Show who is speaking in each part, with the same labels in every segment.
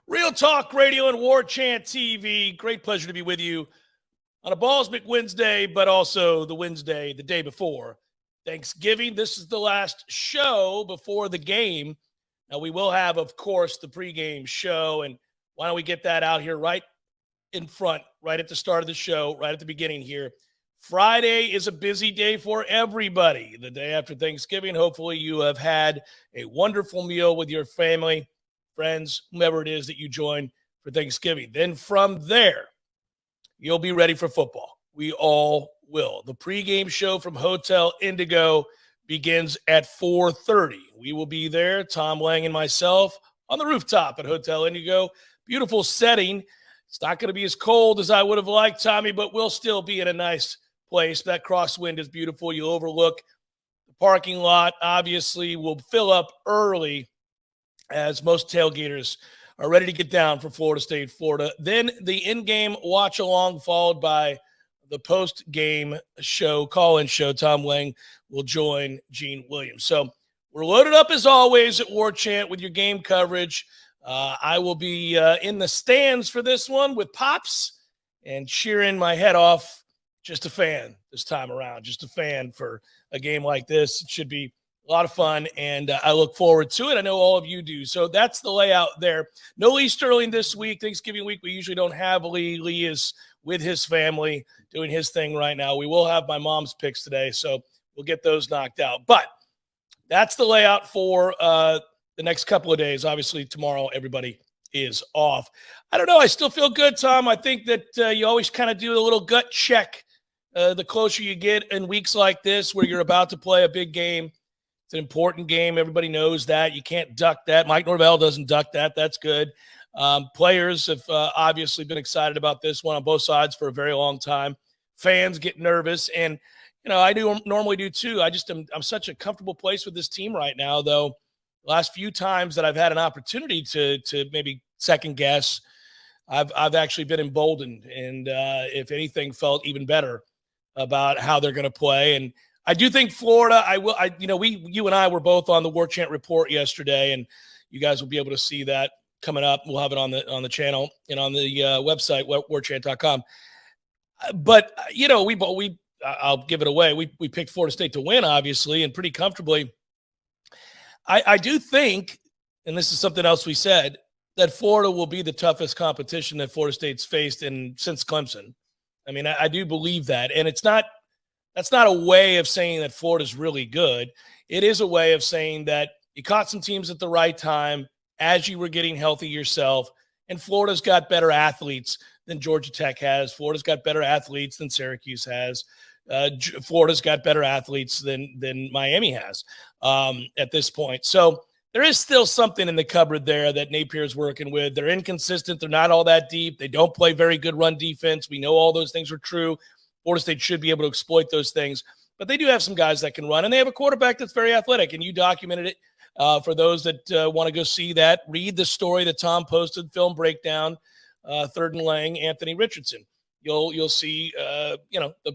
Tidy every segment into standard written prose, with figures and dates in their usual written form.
Speaker 1: Real Talk Radio and Warchant TV. Great pleasure to be with you on a Ballsmick Wednesday, but also the Wednesday, the day before Thanksgiving. This is the last show before the game. Now, we will have, of course, the pregame show, and why don't we get that out here right in front, right at the start of the show, right at the beginning here. Friday is a busy day for everybody. The day after Thanksgiving, hopefully you have had a wonderful meal with your family, friends, whomever it is that you join for Thanksgiving. Then from there, you'll be ready for football. We all will. The pregame show from Hotel Indigo begins at 4:30. We will be there, Tom Lang and myself, on the rooftop at Hotel Indigo. Beautiful setting. It's not going to be as cold as I would have liked, Tommy, but we'll still be in a nice place. That crosswind is beautiful. You'll overlook the parking lot. Obviously, we'll fill up early as most tailgaters are ready to get down for Florida State, Florida. Then the in-game watch-along followed by the post-game show, call-in show. Tom Lang will join Gene Williams. So we're loaded up as always at Warchant with your game coverage. I will be in the stands for this one with Pops and cheering my head off. Just a fan this time around. Just a fan for a game like this. It should be a lot of fun, and I look forward to it. I know all of you do. So that's the layout there. No Lee Sterling this week. Thanksgiving week, we usually don't have Lee. Lee is with his family doing his thing right now. We will have my mom's picks today, so we'll get those knocked out. But that's the layout for the next couple of days. Obviously, tomorrow everybody is off. I don't know. I still feel good, Tom. I think that you always kind of do a little gut check the closer you get in weeks like this where you're about to play a big game. It's an important game. Everybody knows that. You can't duck that. Mike Norvell doesn't duck that. That's good. Players have obviously been excited about this one on both sides for a very long time. Fans get nervous, and I do normally do too. I'm such a comfortable place with this team right now, though. The last few times that I've had an opportunity to maybe second guess, I've actually been emboldened, and if anything, felt even better about how they're going to play. And I do think Florida, you and I were both on the Warchant report yesterday, and you guys will be able to see that coming up. We'll have it on the channel and on the website, warchant.com. But, I'll give it away. We picked Florida State to win, obviously, and pretty comfortably. I do think, and this is something else we said, that Florida will be the toughest competition that Florida State's faced since Clemson. I mean, I do believe that. And that's not a way of saying that Florida's really good. It is a way of saying that you caught some teams at the right time as you were getting healthy yourself, and Florida's got better athletes than Georgia Tech has. Florida's got better athletes than Syracuse has. Florida's got better athletes than Miami has at this point. So there is still something in the cupboard there that Napier's working with. They're inconsistent. They're not all that deep. They don't play very good run defense. We know all those things are true. Florida State should be able to exploit those things. But they do have some guys that can run, and they have a quarterback that's very athletic, and you documented it. For those that want to go see that, read the story that Tom posted, film breakdown, Third and Lang, Anthony Richardson. You'll see, the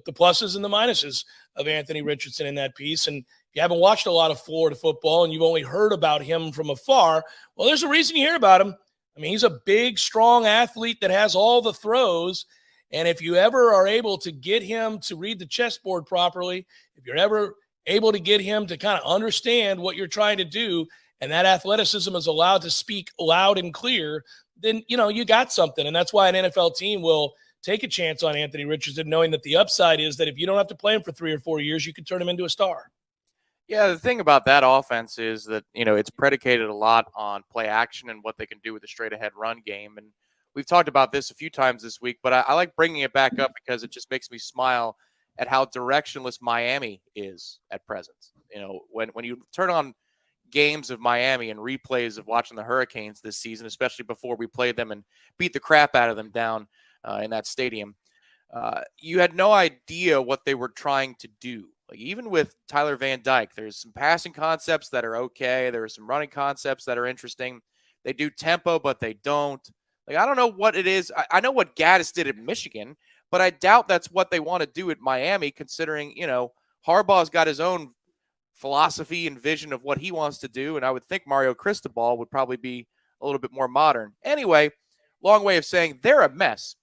Speaker 1: pluses and the minuses of Anthony Richardson in that piece. And if you haven't watched a lot of Florida football and you've only heard about him from afar, well, there's a reason you hear about him. I mean, he's a big, strong athlete that has all the throws. And if you ever are able to get him to read the chessboard properly, if you're ever able to get him to kind of understand what you're trying to do, and that athleticism is allowed to speak loud and clear, then, you got something. And that's why an NFL team will take a chance on Anthony Richardson, knowing that the upside is that if you don't have to play him for 3 or 4 years, you can turn him into a star.
Speaker 2: Yeah, the thing about that offense is that, it's predicated a lot on play action and what they can do with a straight-ahead run game. And we've talked about this a few times this week, but I like bringing it back up because it just makes me smile at how directionless Miami is at present. When you turn on games of Miami and replays of watching the Hurricanes this season, especially before we played them and beat the crap out of them down in that stadium, you had no idea what they were trying to do. Like, even with Tyler Van Dyke, there's some passing concepts that are okay. There are some running concepts that are interesting. They do tempo, but they don't. Like, I don't know what it is. I know what Gaddis did at Michigan, but I doubt that's what they want to do at Miami, considering, Harbaugh's got his own philosophy and vision of what he wants to do. And I would think Mario Cristobal would probably be a little bit more modern. Anyway, long way of saying they're a mess.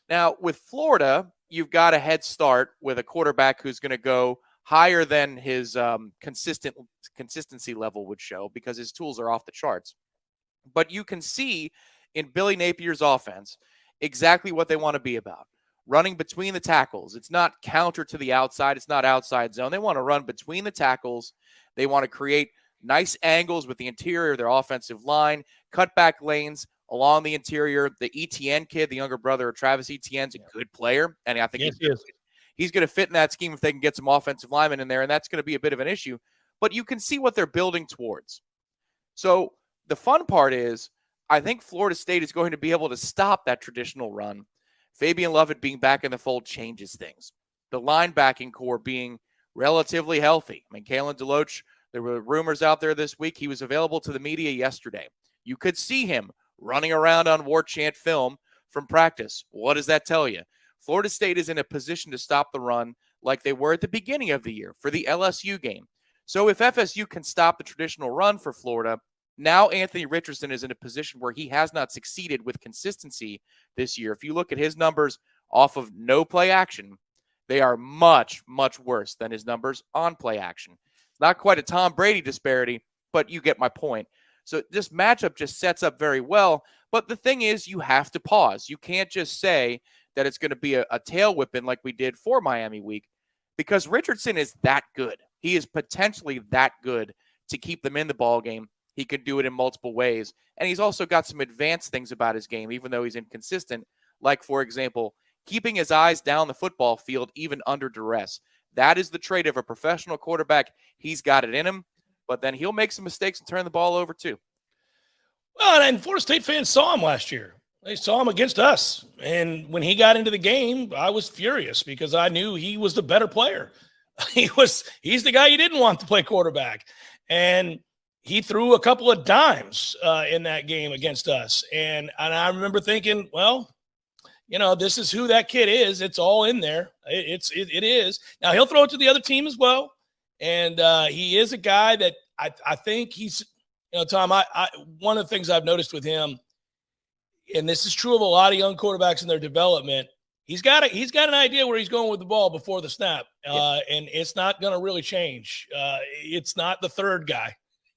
Speaker 2: Now, with Florida, you've got a head start with a quarterback who's going to go higher than his consistency level would show because his tools are off the charts. But you can see in Billy Napier's offense exactly what they want to be about. Running between the tackles. It's not counter to the outside. It's not outside zone. They want to run between the tackles. They want to create nice angles with the interior of their offensive line, cutback lanes along the interior. The Etienne kid, the younger brother of Travis Etienne's a good player, and I think he's going to fit in that scheme if they can get some offensive linemen in there, and that's going to be a bit of an issue. But you can see what they're building towards. So the fun part is I think Florida State is going to be able to stop that traditional run. Fabian Lovett being back in the fold changes things. The linebacking core being relatively healthy. I mean, Kalen DeLoach, there were rumors out there this week. He was available to the media yesterday. You could see him running around on Warchant film from practice. What does that tell you? Florida State is in a position to stop the run like they were at the beginning of the year for the LSU game. So if FSU can stop the traditional run for Florida, now Anthony Richardson is in a position where he has not succeeded with consistency this year. If you look at his numbers off of no play action, they are much, much worse than his numbers on play action. Not quite a Tom Brady disparity, but you get my point. So this matchup just sets up very well. But the thing is, you have to pause. You can't just say that it's going to be a tail whipping like we did for Miami week because Richardson is that good. He is potentially that good to keep them in the ball game. He could do it in multiple ways. And he's also got some advanced things about his game, even though he's inconsistent. Like, for example, keeping his eyes down the football field, even under duress. That is the trait of a professional quarterback. He's got it in him, but then he'll make some mistakes and turn the ball over too.
Speaker 1: Well, and Florida State fans saw him last year. They saw him against us. And when he got into the game, I was furious because I knew he was the better player. He's the guy you didn't want to play quarterback. And he threw a couple of dimes in that game against us. And I remember thinking, well, this is who that kid is. It's all in there. It is. Now, he'll throw it to the other team as well. And he is a guy that I think he's, Tom, one of the things I've noticed with him, and this is true of a lot of young quarterbacks in their development, he's got an idea where he's going with the ball before the snap. And it's not going to really change. It's not the third guy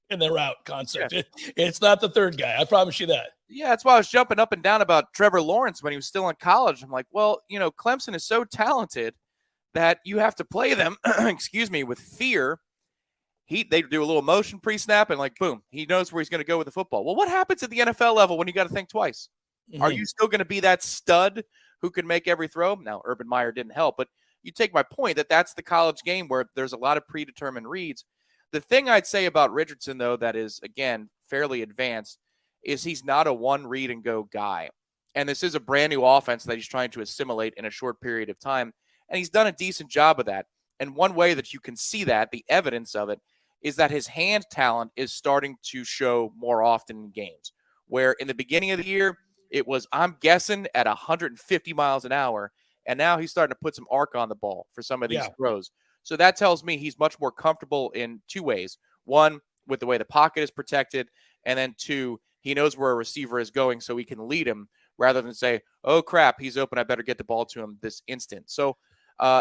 Speaker 1: in the route concept. Yeah. It's not the third guy. I promise you that.
Speaker 2: Yeah, that's why I was jumping up and down about Trevor Lawrence when he was still in college. I'm like, well, Clemson is so talented that you have to play them, with fear. They do a little motion pre-snap and boom, he knows where he's going to go with the football. Well, what happens at the NFL level when you got to think twice? Mm-hmm. Are you still going to be that stud who can make every throw? Now, Urban Meyer didn't help, but you take my point that that's the college game where there's a lot of predetermined reads. The thing I'd say about Richardson, though, that is, again, fairly advanced, is he's not a one-read-and-go guy. And this is a brand-new offense that he's trying to assimilate in a short period of time. And he's done a decent job of that. And one way that you can see that, the evidence of it, is that his hand talent is starting to show more often in games. Where in the beginning of the year, it was, I'm guessing, at 150 miles an hour. And now he's starting to put some arc on the ball for some of these throws. So that tells me he's much more comfortable in two ways. One, with the way the pocket is protected. And then two, he knows where a receiver is going so he can lead him rather than say, oh, crap, he's open. I better get the ball to him this instant. So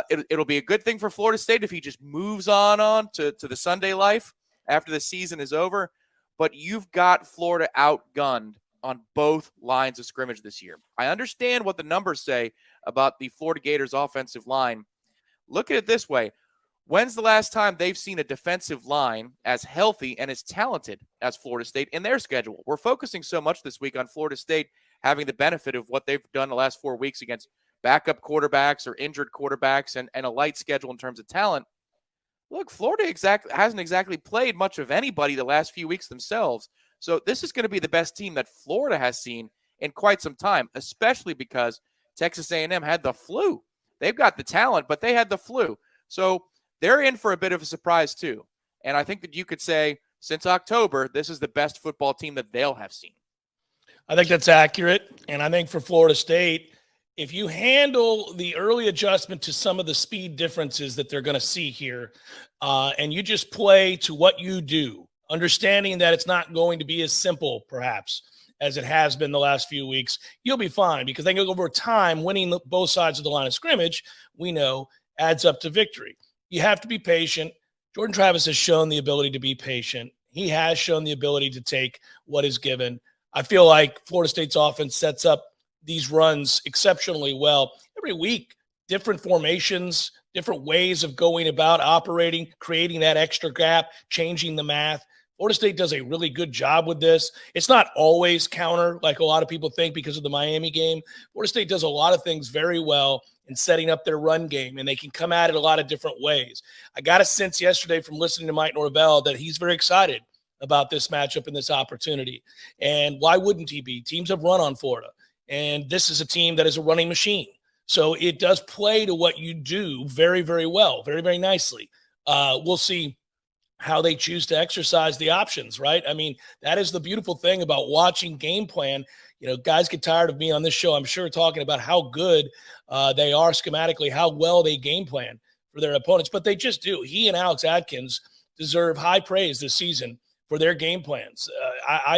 Speaker 2: it'll be a good thing for Florida State if he just moves on to the Sunday life after the season is over. But you've got Florida outgunned on both lines of scrimmage this year. I understand what the numbers say about the Florida Gators offensive line. Look at it this way. When's the last time they've seen a defensive line as healthy and as talented as Florida State in their schedule? We're focusing so much this week on Florida State having the benefit of what they've done the last 4 weeks against backup quarterbacks or injured quarterbacks and a light schedule in terms of talent. Look, Florida hasn't exactly played much of anybody the last few weeks themselves. So this is going to be the best team that Florida has seen in quite some time, especially because Texas A&M had the flu. They've got the talent, but they had the flu. So they're in for a bit of a surprise too. And I think that you could say since October, this is the best football team that they'll have seen.
Speaker 1: I think that's accurate. And I think for Florida State, if you handle the early adjustment to some of the speed differences that they're going to see here, and you just play to what you do, understanding that it's not going to be as simple perhaps as it has been the last few weeks, you'll be fine, because then over time, winning both sides of the line of scrimmage, we know, adds up to victory. You have to be patient. Jordan Travis has shown the ability to be patient. He has shown the ability to take what is given. I feel like Florida State's offense sets up these runs exceptionally well. Every week, different formations, different ways of going about operating, creating that extra gap, changing the math. Florida State does a really good job with this. It's not always counter like a lot of people think because of the Miami game. Florida State does a lot of things very well in setting up their run game, and they can come at it a lot of different ways. I got a sense yesterday from listening to Mike Norvell that he's very excited about this matchup and this opportunity. And why wouldn't he be? Teams have run on Florida, and this is a team that is a running machine. So it does play to what you do very, very well, very, very nicely. We'll see how they choose to exercise the options, right? I mean, that is the beautiful thing about watching game plan. You know, guys get tired of me on this show, I'm sure, talking about how good they are schematically, how well they game plan for their opponents, but they just do. He and Alex Atkins deserve high praise this season for their game plans.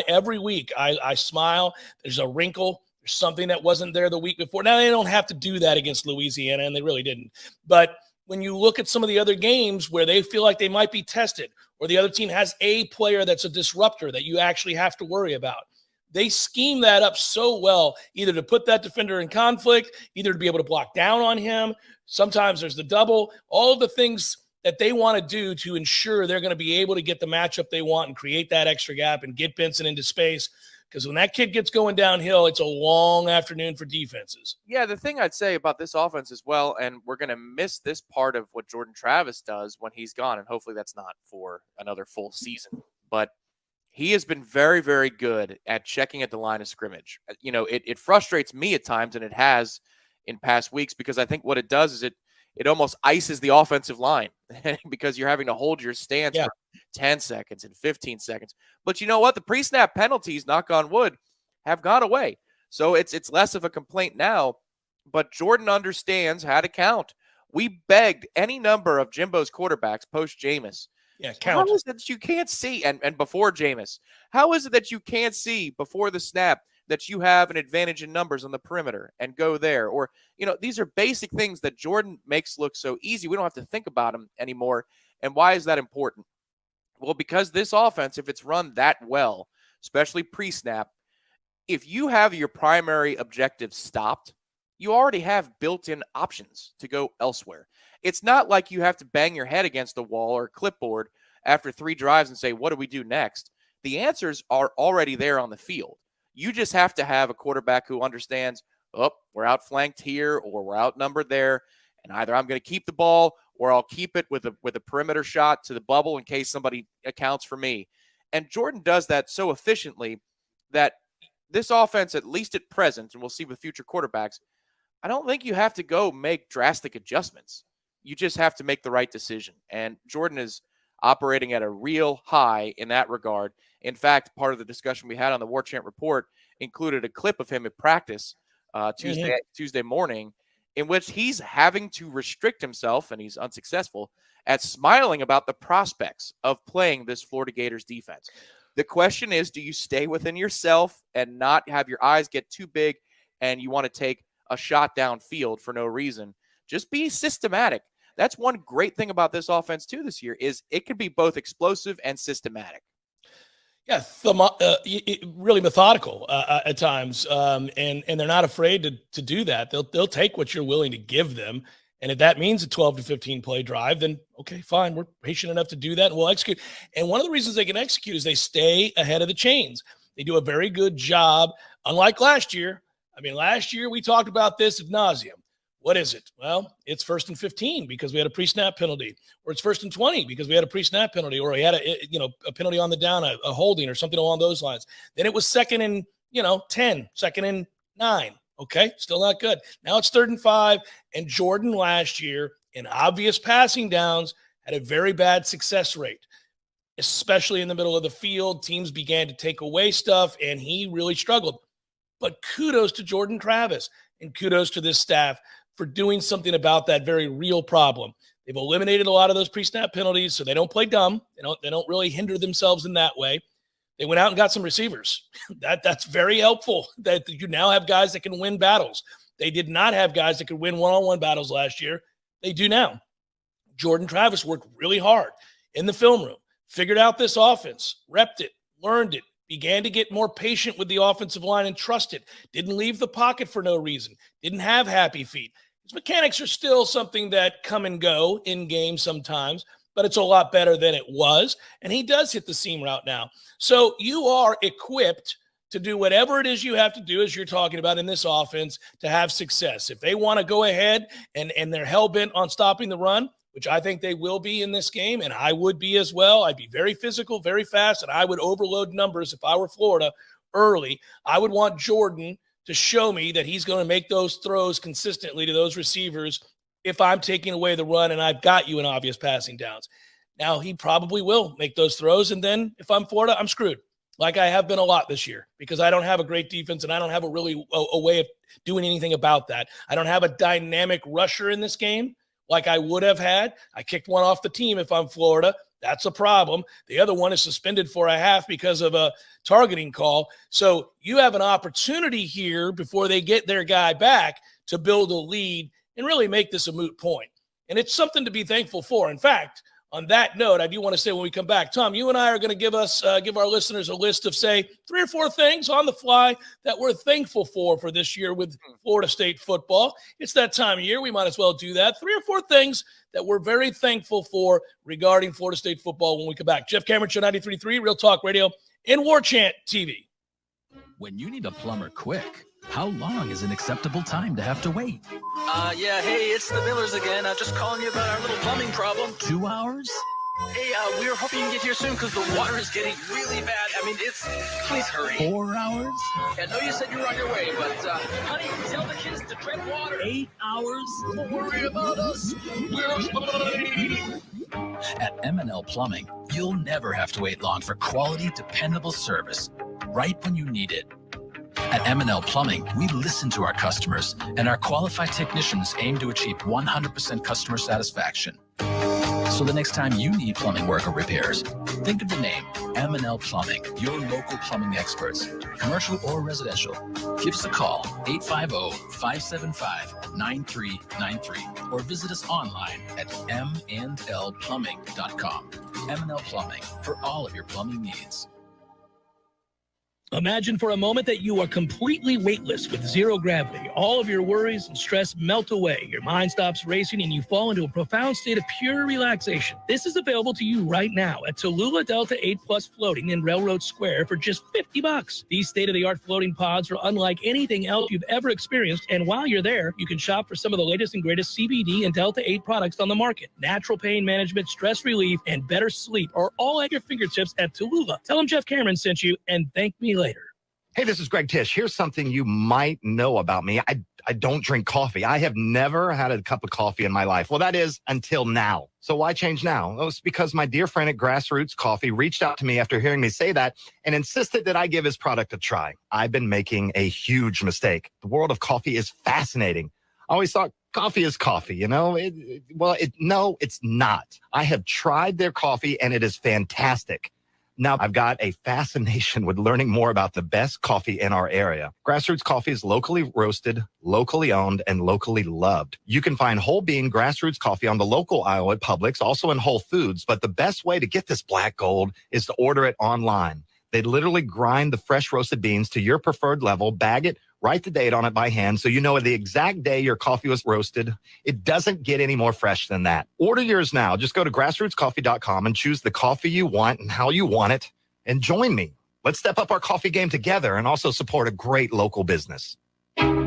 Speaker 1: Every week I smile. There's a wrinkle. There's something that wasn't there the week before. Now, they don't have to do that against Louisiana, and they really didn't. But when you look at some of the other games where they feel like they might be tested, or the other team has a player that's a disruptor that you actually have to worry about, they scheme that up so well, either to put that defender in conflict, either to be able to block down on him. Sometimes there's the double, all of the things that they want to do to ensure they're going to be able to get the matchup they want and create that extra gap and get Benson into space. Because when that kid gets going downhill, it's a long afternoon for defenses.
Speaker 2: Yeah, the thing I'd say about this offense as well, and we're going to miss this part of what Jordan Travis does when he's gone, and hopefully that's not for another full season, but he has been very, very good at checking at the line of scrimmage. You know, it frustrates me at times, and it has in past weeks, because I think what it does is it almost ices the offensive line because you're having to hold your stance for 10 seconds and 15 seconds. But you know what? The pre-snap penalties, knock on wood, have gone away. So it's less of a complaint now, but Jordan understands how to count. We begged any number of Jimbo's quarterbacks post-Jameis.
Speaker 1: Yeah, count.
Speaker 2: How is it that you can't see, and before Jameis, how is it that you can't see before the snap that you have an advantage in numbers on the perimeter and go there? Or, you know, these are basic things that Jordan makes look so easy. We don't have to think about them anymore. And why is that important? Well, because this offense, if it's run that well, especially pre-snap, if you have your primary objective stopped, you already have built-in options to go elsewhere. It's not like you have to bang your head against the wall or clipboard after 3 drives and say, what do we do next? The answers are already there on the field. You just have to have a quarterback who understands, we're outflanked here or we're outnumbered there, and either I'm going to keep the ball or I'll keep it with a perimeter shot to the bubble in case somebody accounts for me. And Jordan does that so efficiently that this offense, at least at present, and we'll see with future quarterbacks, I don't think you have to go make drastic adjustments. You just have to make the right decision. And Jordan is operating at a real high in that regard. In fact, part of the discussion we had on the Warchant report included a clip of him at practice Tuesday morning, in which he's having to restrict himself, and he's unsuccessful, at smiling about the prospects of playing this Florida Gators defense. The question is, do you stay within yourself and not have your eyes get too big and you want to take a shot downfield for no reason? Just be systematic. That's one great thing about this offense, too, this year, is it can be both explosive and systematic.
Speaker 1: Yeah, really methodical at times, and they're not afraid to do that. They'll take what you're willing to give them, and if that means a 12 to 15 play drive, then okay, fine. We're patient enough to do that, and we'll execute. And one of the reasons they can execute is they stay ahead of the chains. They do a very good job, unlike last year. I mean, last year we talked about this ad nauseum. What is it? Well, it's 1st and 15 because we had a pre-snap penalty, or it's 1st and 20 because we had a pre-snap penalty, or we had a penalty on the down, a holding or something along those lines. Then it was 2nd and 10, 2nd and 9. Okay, still not good. Now it's 3rd and 5, and Jordan last year in obvious passing downs had a very bad success rate, especially in the middle of the field. Teams began to take away stuff, and he really struggled. But kudos to Jordan Travis and kudos to this staff for doing something about that very real problem. They've eliminated a lot of those pre-snap penalties, so they don't play dumb. They don't really hinder themselves in that way. They went out and got some receivers. That's very helpful that you now have guys that can win battles. They did not have guys that could win one-on-one battles last year. They do now. Jordan Travis worked really hard in the film room, figured out this offense, repped it, learned it, began to get more patient with the offensive line and trust it. Didn't leave the pocket for no reason. Didn't have happy feet. His mechanics are still something that come and go in games sometimes, but it's a lot better than it was. And he does hit the seam route now. So you are equipped to do whatever it is you have to do, as you're talking about in this offense, to have success. If they want to go ahead and they're hell-bent on stopping the run, which I think they will be in this game, and I would be as well. I'd be very physical, very fast, and I would overload numbers if I were Florida early. I would want Jordan to show me that he's going to make those throws consistently to those receivers if I'm taking away the run and I've got you in obvious passing downs. Now, he probably will make those throws, and then if I'm Florida, I'm screwed, like I have been a lot this year, because I don't have a great defense and I don't have a way of doing anything about that. I don't have a dynamic rusher in this game like I would have had. I kicked one off the team if I'm Florida. That's a problem. The other one is suspended for a half because of a targeting call. So you have an opportunity here before they get their guy back to build a lead and really make this a moot point. And it's something to be thankful for. In fact, on that note, I do want to say when we come back, Tom, you and I are going to give our listeners a list of, say, 3 or 4 things on the fly that we're thankful for this year with Florida State football. It's that time of year. We might as well do that. 3 or 4 things that we're very thankful for regarding Florida State football when we come back. Jeff Cameron, Show 93.3, Real Talk Radio, and Warchant TV.
Speaker 3: When you need a plumber quick, how long is an acceptable time to have to wait?
Speaker 4: Yeah, hey, it's the Millers again. Just calling you about our little plumbing problem.
Speaker 3: 2 hours?
Speaker 4: Hey, we were hoping you can get here soon because the water is getting really bad. I mean, please hurry.
Speaker 3: 4 hours?
Speaker 4: I know you said you were on your way, but, honey, tell the kids to tread water.
Speaker 3: 8 hours?
Speaker 4: Don't worry about us. We're fine.
Speaker 3: At M&L Plumbing, you'll never have to wait long for quality, dependable service right when you need it. At M&L Plumbing, we listen to our customers, and our qualified technicians aim to achieve 100% customer satisfaction. So the next time you need plumbing work or repairs, think of the name M&L Plumbing, your local plumbing experts, commercial or residential. Give us a call, 850-575-9393, or visit us online at mndlplumbing.com. M&L Plumbing, for all of your plumbing needs.
Speaker 1: Imagine for a moment that you are completely weightless with zero gravity. All of your worries and stress melt away. Your mind stops racing and you fall into a profound state of pure relaxation. This is available to you right now at Tallulah Delta 8 Plus Floating in Railroad Square for just $50. These state-of-the-art floating pods are unlike anything else you've ever experienced, and while you're there, you can shop for some of the latest and greatest CBD and Delta 8 products on the market. Natural pain management, stress relief, and better sleep are all at your fingertips at Tallulah. Tell them Jeff Cameron sent you, and thank me later.
Speaker 5: Hey, this is Greg Tish. Here's something you might know about me. I don't drink coffee. I have never had a cup of coffee in my life. Well, that is until now. So why change now? Well, it's because my dear friend at Grassroots Coffee reached out to me after hearing me say that and insisted that I give his product a try. I've been making a huge mistake. The world of coffee is fascinating. I always thought coffee is coffee, you know? No, it's not. I have tried their coffee and it is fantastic. Now, I've got a fascination with learning more about the best coffee in our area. Grassroots Coffee is locally roasted, locally owned, and locally loved. You can find whole bean Grassroots Coffee on the local aisle at Publix, also in Whole Foods. But the best way to get this black gold is to order it online. They literally grind the fresh roasted beans to your preferred level, bag it, write the date on it by hand so you know the exact day your coffee was roasted. It doesn't get any more fresh than that. Order yours now. Just go to grassrootscoffee.com and choose the coffee you want and how you want it. And join me. Let's step up our coffee game together and also support a great local business.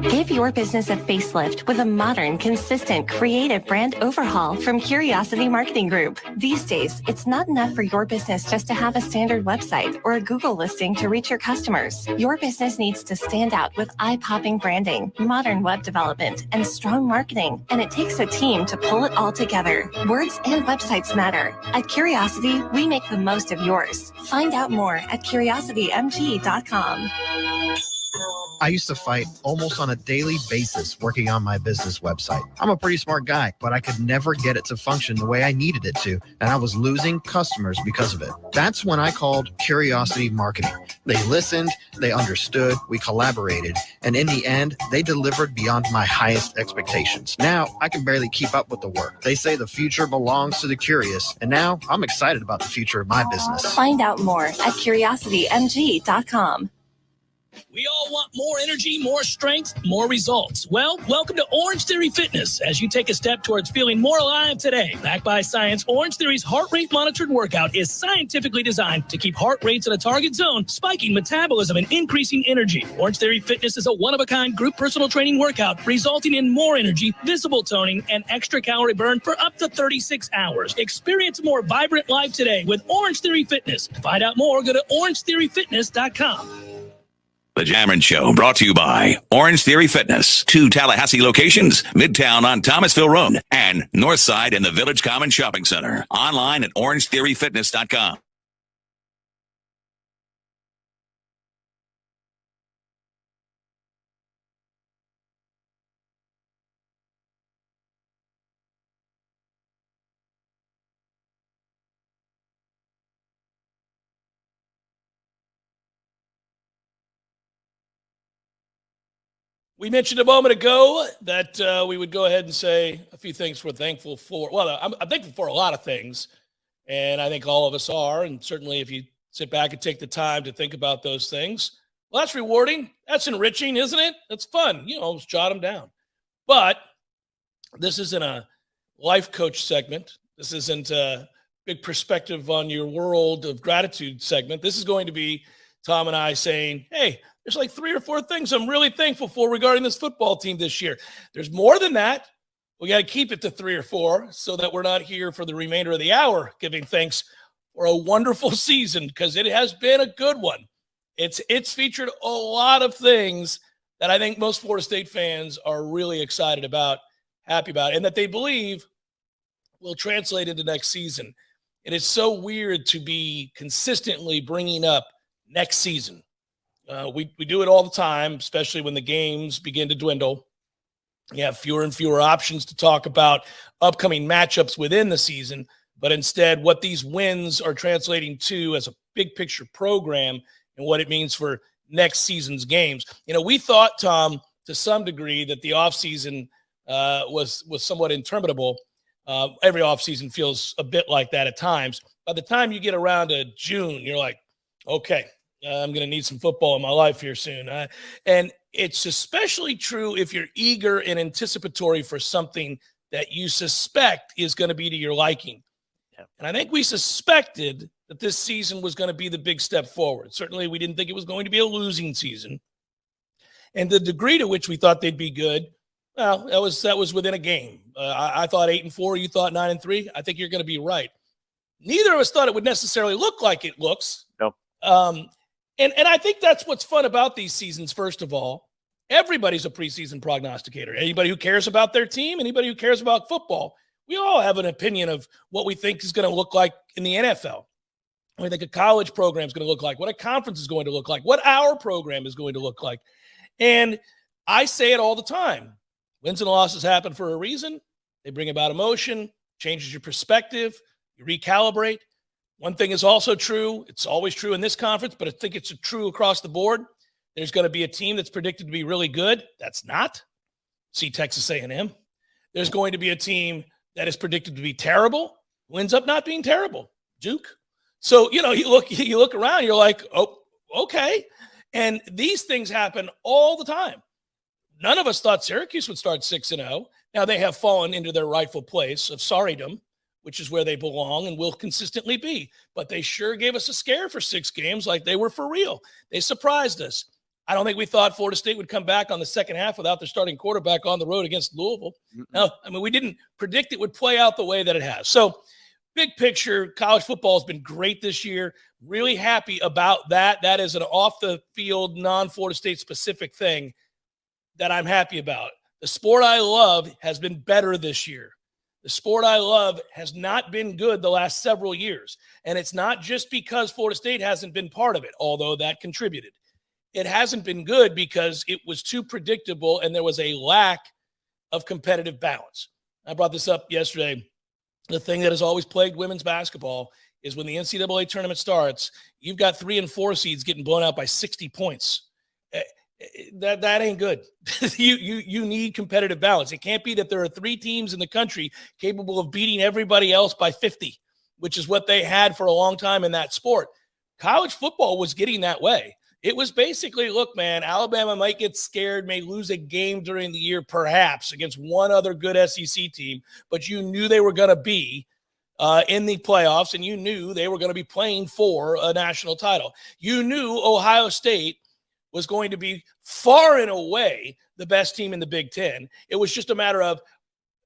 Speaker 6: Give your business a facelift with a modern, consistent, creative brand overhaul from Curiosity Marketing Group. These days, it's not enough for your business just to have a standard website or a Google listing to reach your customers. Your business needs to stand out with eye-popping branding, modern web development, and strong marketing. And it takes a team to pull it all together. Words and websites matter. At Curiosity, we make the most of yours. Find out more at curiositymg.com.
Speaker 7: I used to fight almost on a daily basis working on my business website. I'm a pretty smart guy, but I could never get it to function the way I needed it to, and I was losing customers because of it. That's when I called Curiosity Marketing. They listened, they understood, we collaborated, and in the end, they delivered beyond my highest expectations. Now, I can barely keep up with the work. They say the future belongs to the curious, and now I'm excited about the future of my business.
Speaker 6: Find out more at curiositymg.com.
Speaker 8: We all want more energy, more strength, more results. Well, welcome to Orange Theory Fitness as you take a step towards feeling more alive today. Backed by science, Orange Theory's heart rate monitored workout is scientifically designed to keep heart rates in a target zone, spiking metabolism and increasing energy. Orange Theory Fitness is a one-of-a-kind group personal training workout resulting in more energy, visible toning, and extra calorie burn for up to 36 hours. Experience a more vibrant life today with Orange Theory Fitness. To find out more, go to orangetheoryfitness.com.
Speaker 9: The Jammin' Show brought to you by Orange Theory Fitness. 2 Tallahassee locations, Midtown on Thomasville Road and Northside in the Village Common Shopping Center. Online at orangetheoryfitness.com.
Speaker 1: We mentioned a moment ago that we would go ahead and say a few things we're thankful for. Well, I'm thankful for a lot of things, and I think all of us are. And certainly if you sit back and take the time to think about those things, well, that's rewarding. That's enriching, isn't it? That's fun. Just jot them down. But this isn't a life coach segment. This isn't a big perspective on your world of gratitude segment. This is going to be Tom and I saying, hey, there's like 3 or 4 things I'm really thankful for regarding this football team this year. There's more than that. We got to keep it to 3 or 4 so that we're not here for the remainder of the hour giving thanks for a wonderful season, because it has been a good one. It's featured a lot of things that I think most Florida State fans are really excited about, happy about, and that they believe will translate into next season. And it's so weird to be consistently bringing up next season. We do it all the time, especially when the games begin to dwindle. You have fewer and fewer options to talk about upcoming matchups within the season, but instead what these wins are translating to as a big picture program and what it means for next season's games. We thought, Tom, to some degree that the offseason was somewhat interminable. Every offseason feels a bit like that at times. By the time you get around to June, you're like, okay, I'm going to need some football in my life here soon. And it's especially true if you're eager and anticipatory for something that you suspect is going to be to your liking. Yeah. And I think we suspected that this season was going to be the big step forward. Certainly, we didn't think it was going to be a losing season. And the degree to which we thought they'd be good, well, that was within a game. I thought 8-4. You thought 9-3. I think you're going to be right. Neither of us thought it would necessarily look like it looks.
Speaker 2: Nope.
Speaker 1: And I think that's what's fun about these seasons, first of all. Everybody's a preseason prognosticator. Anybody who cares about their team, anybody who cares about football, we all have an opinion of what we think is going to look like in the NFL. What we think a college program is going to look like, what a conference is going to look like, what our program is going to look like. And I say it all the time. Wins and losses happen for a reason. They bring about emotion, changes your perspective, you recalibrate. One thing is also true. It's always true in this conference, but I think it's true across the board. There's going to be a team that's predicted to be really good. That's not. See Texas A&M. There's going to be a team that is predicted to be terrible, who ends up not being terrible. Duke. So, you look around, you're like, oh, okay. And these things happen all the time. None of us thought Syracuse would start 6-0. Now they have fallen into their rightful place of sorrydom, which is where they belong and will consistently be. But they sure gave us a scare for 6 games like they were for real. They surprised us. I don't think we thought Florida State would come back on the second half without their starting quarterback on the road against Louisville. No, we didn't predict it would play out the way that it has. So big picture, college football has been great this year. Really happy about that. That is an off-the-field, non-Florida State specific thing that I'm happy about. The sport I love has been better this year. The sport I love has not been good the last several years. And it's not just because Florida State hasn't been part of it, although that contributed. it hasn't been good because it was too predictable and there was a lack of competitive balance. I brought this up yesterday. The thing that has always plagued women's basketball is when the NCAA tournament starts, you've got 3 and 4 seeds getting blown out by 60 points. That ain't good. you need competitive balance. It can't be that there are 3 teams in the country capable of beating everybody else by 50, which is what they had for a long time in that sport. College football was getting that way. It was basically, look, man, Alabama might get scared, may lose a game during the year, perhaps against one other good SEC team, but you knew they were going to be in the playoffs, and you knew they were going to be playing for a national title. You knew Ohio State was going to be far and away the best team in the Big Ten. It was just a matter of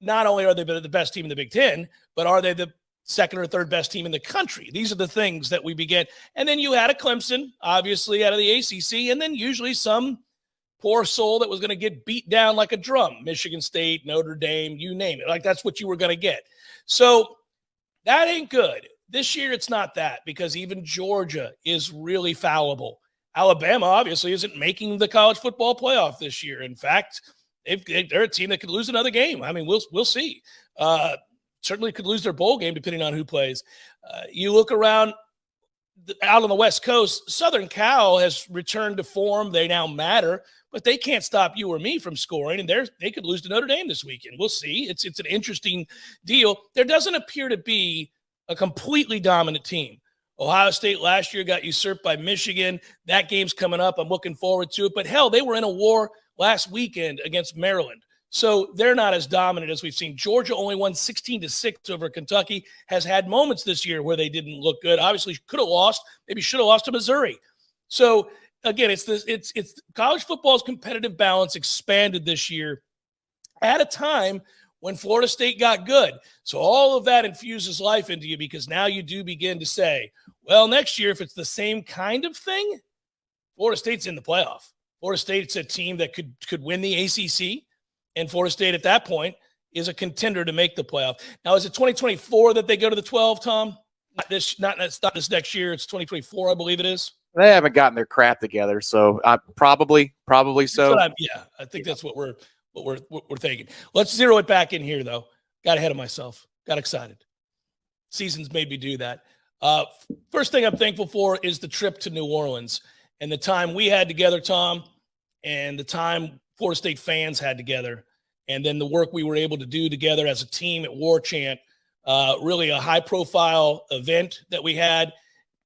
Speaker 1: not only are they the best team in the Big Ten, but are they the second or third best team in the country? These are the things that we began. And then you had a Clemson, obviously, out of the ACC, and then usually some poor soul that was going to get beat down like a drum. Michigan State, Notre Dame, you name it. Like, that's what you were going to get. So that ain't good. This year, it's not that, because even Georgia is really fallible. Alabama, obviously, isn't making the college football playoff this year. In fact, they're a team that could lose another game. I mean, we'll see. Certainly could lose their bowl game depending on who plays. You look around out on the West Coast, Southern Cal has returned to form. They now matter, but they can't stop you or me from scoring, and they could lose to Notre Dame this weekend. We'll see. It's an interesting deal. There doesn't appear to be a completely dominant team. Ohio State last year got usurped by Michigan. That game's coming up. I'm looking forward to it. But hell, they were in a war last weekend against Maryland. So they're not as dominant as we've seen. Georgia only won 16-6 over Kentucky, has had moments this year where they didn't look good. Obviously could have lost, maybe should have lost to Missouri. So again, it's college football's competitive balance expanded this year at a time when Florida State got good. So all of that infuses life into you, because now you do begin to say, well, next year, if it's the same kind of thing, Florida State's in the playoff. Florida State's a team that could win the ACC. And Florida State at that point is a contender to make the playoff. Now, is it 2024 that they go to the 12, Tom? Not this next year. It's 2024, I believe it is.
Speaker 2: They haven't gotten their crap together, so probably so.
Speaker 1: I think that's what we're thinking. Let's zero it back in here, though. Got ahead of myself. Got excited. Seasons made me do that. First thing I'm thankful for is the trip to New Orleans and the time we had together, Tom, and the time Florida State fans had together, and then the work we were able to do together as a team at Warchant. Really a high-profile event that we had,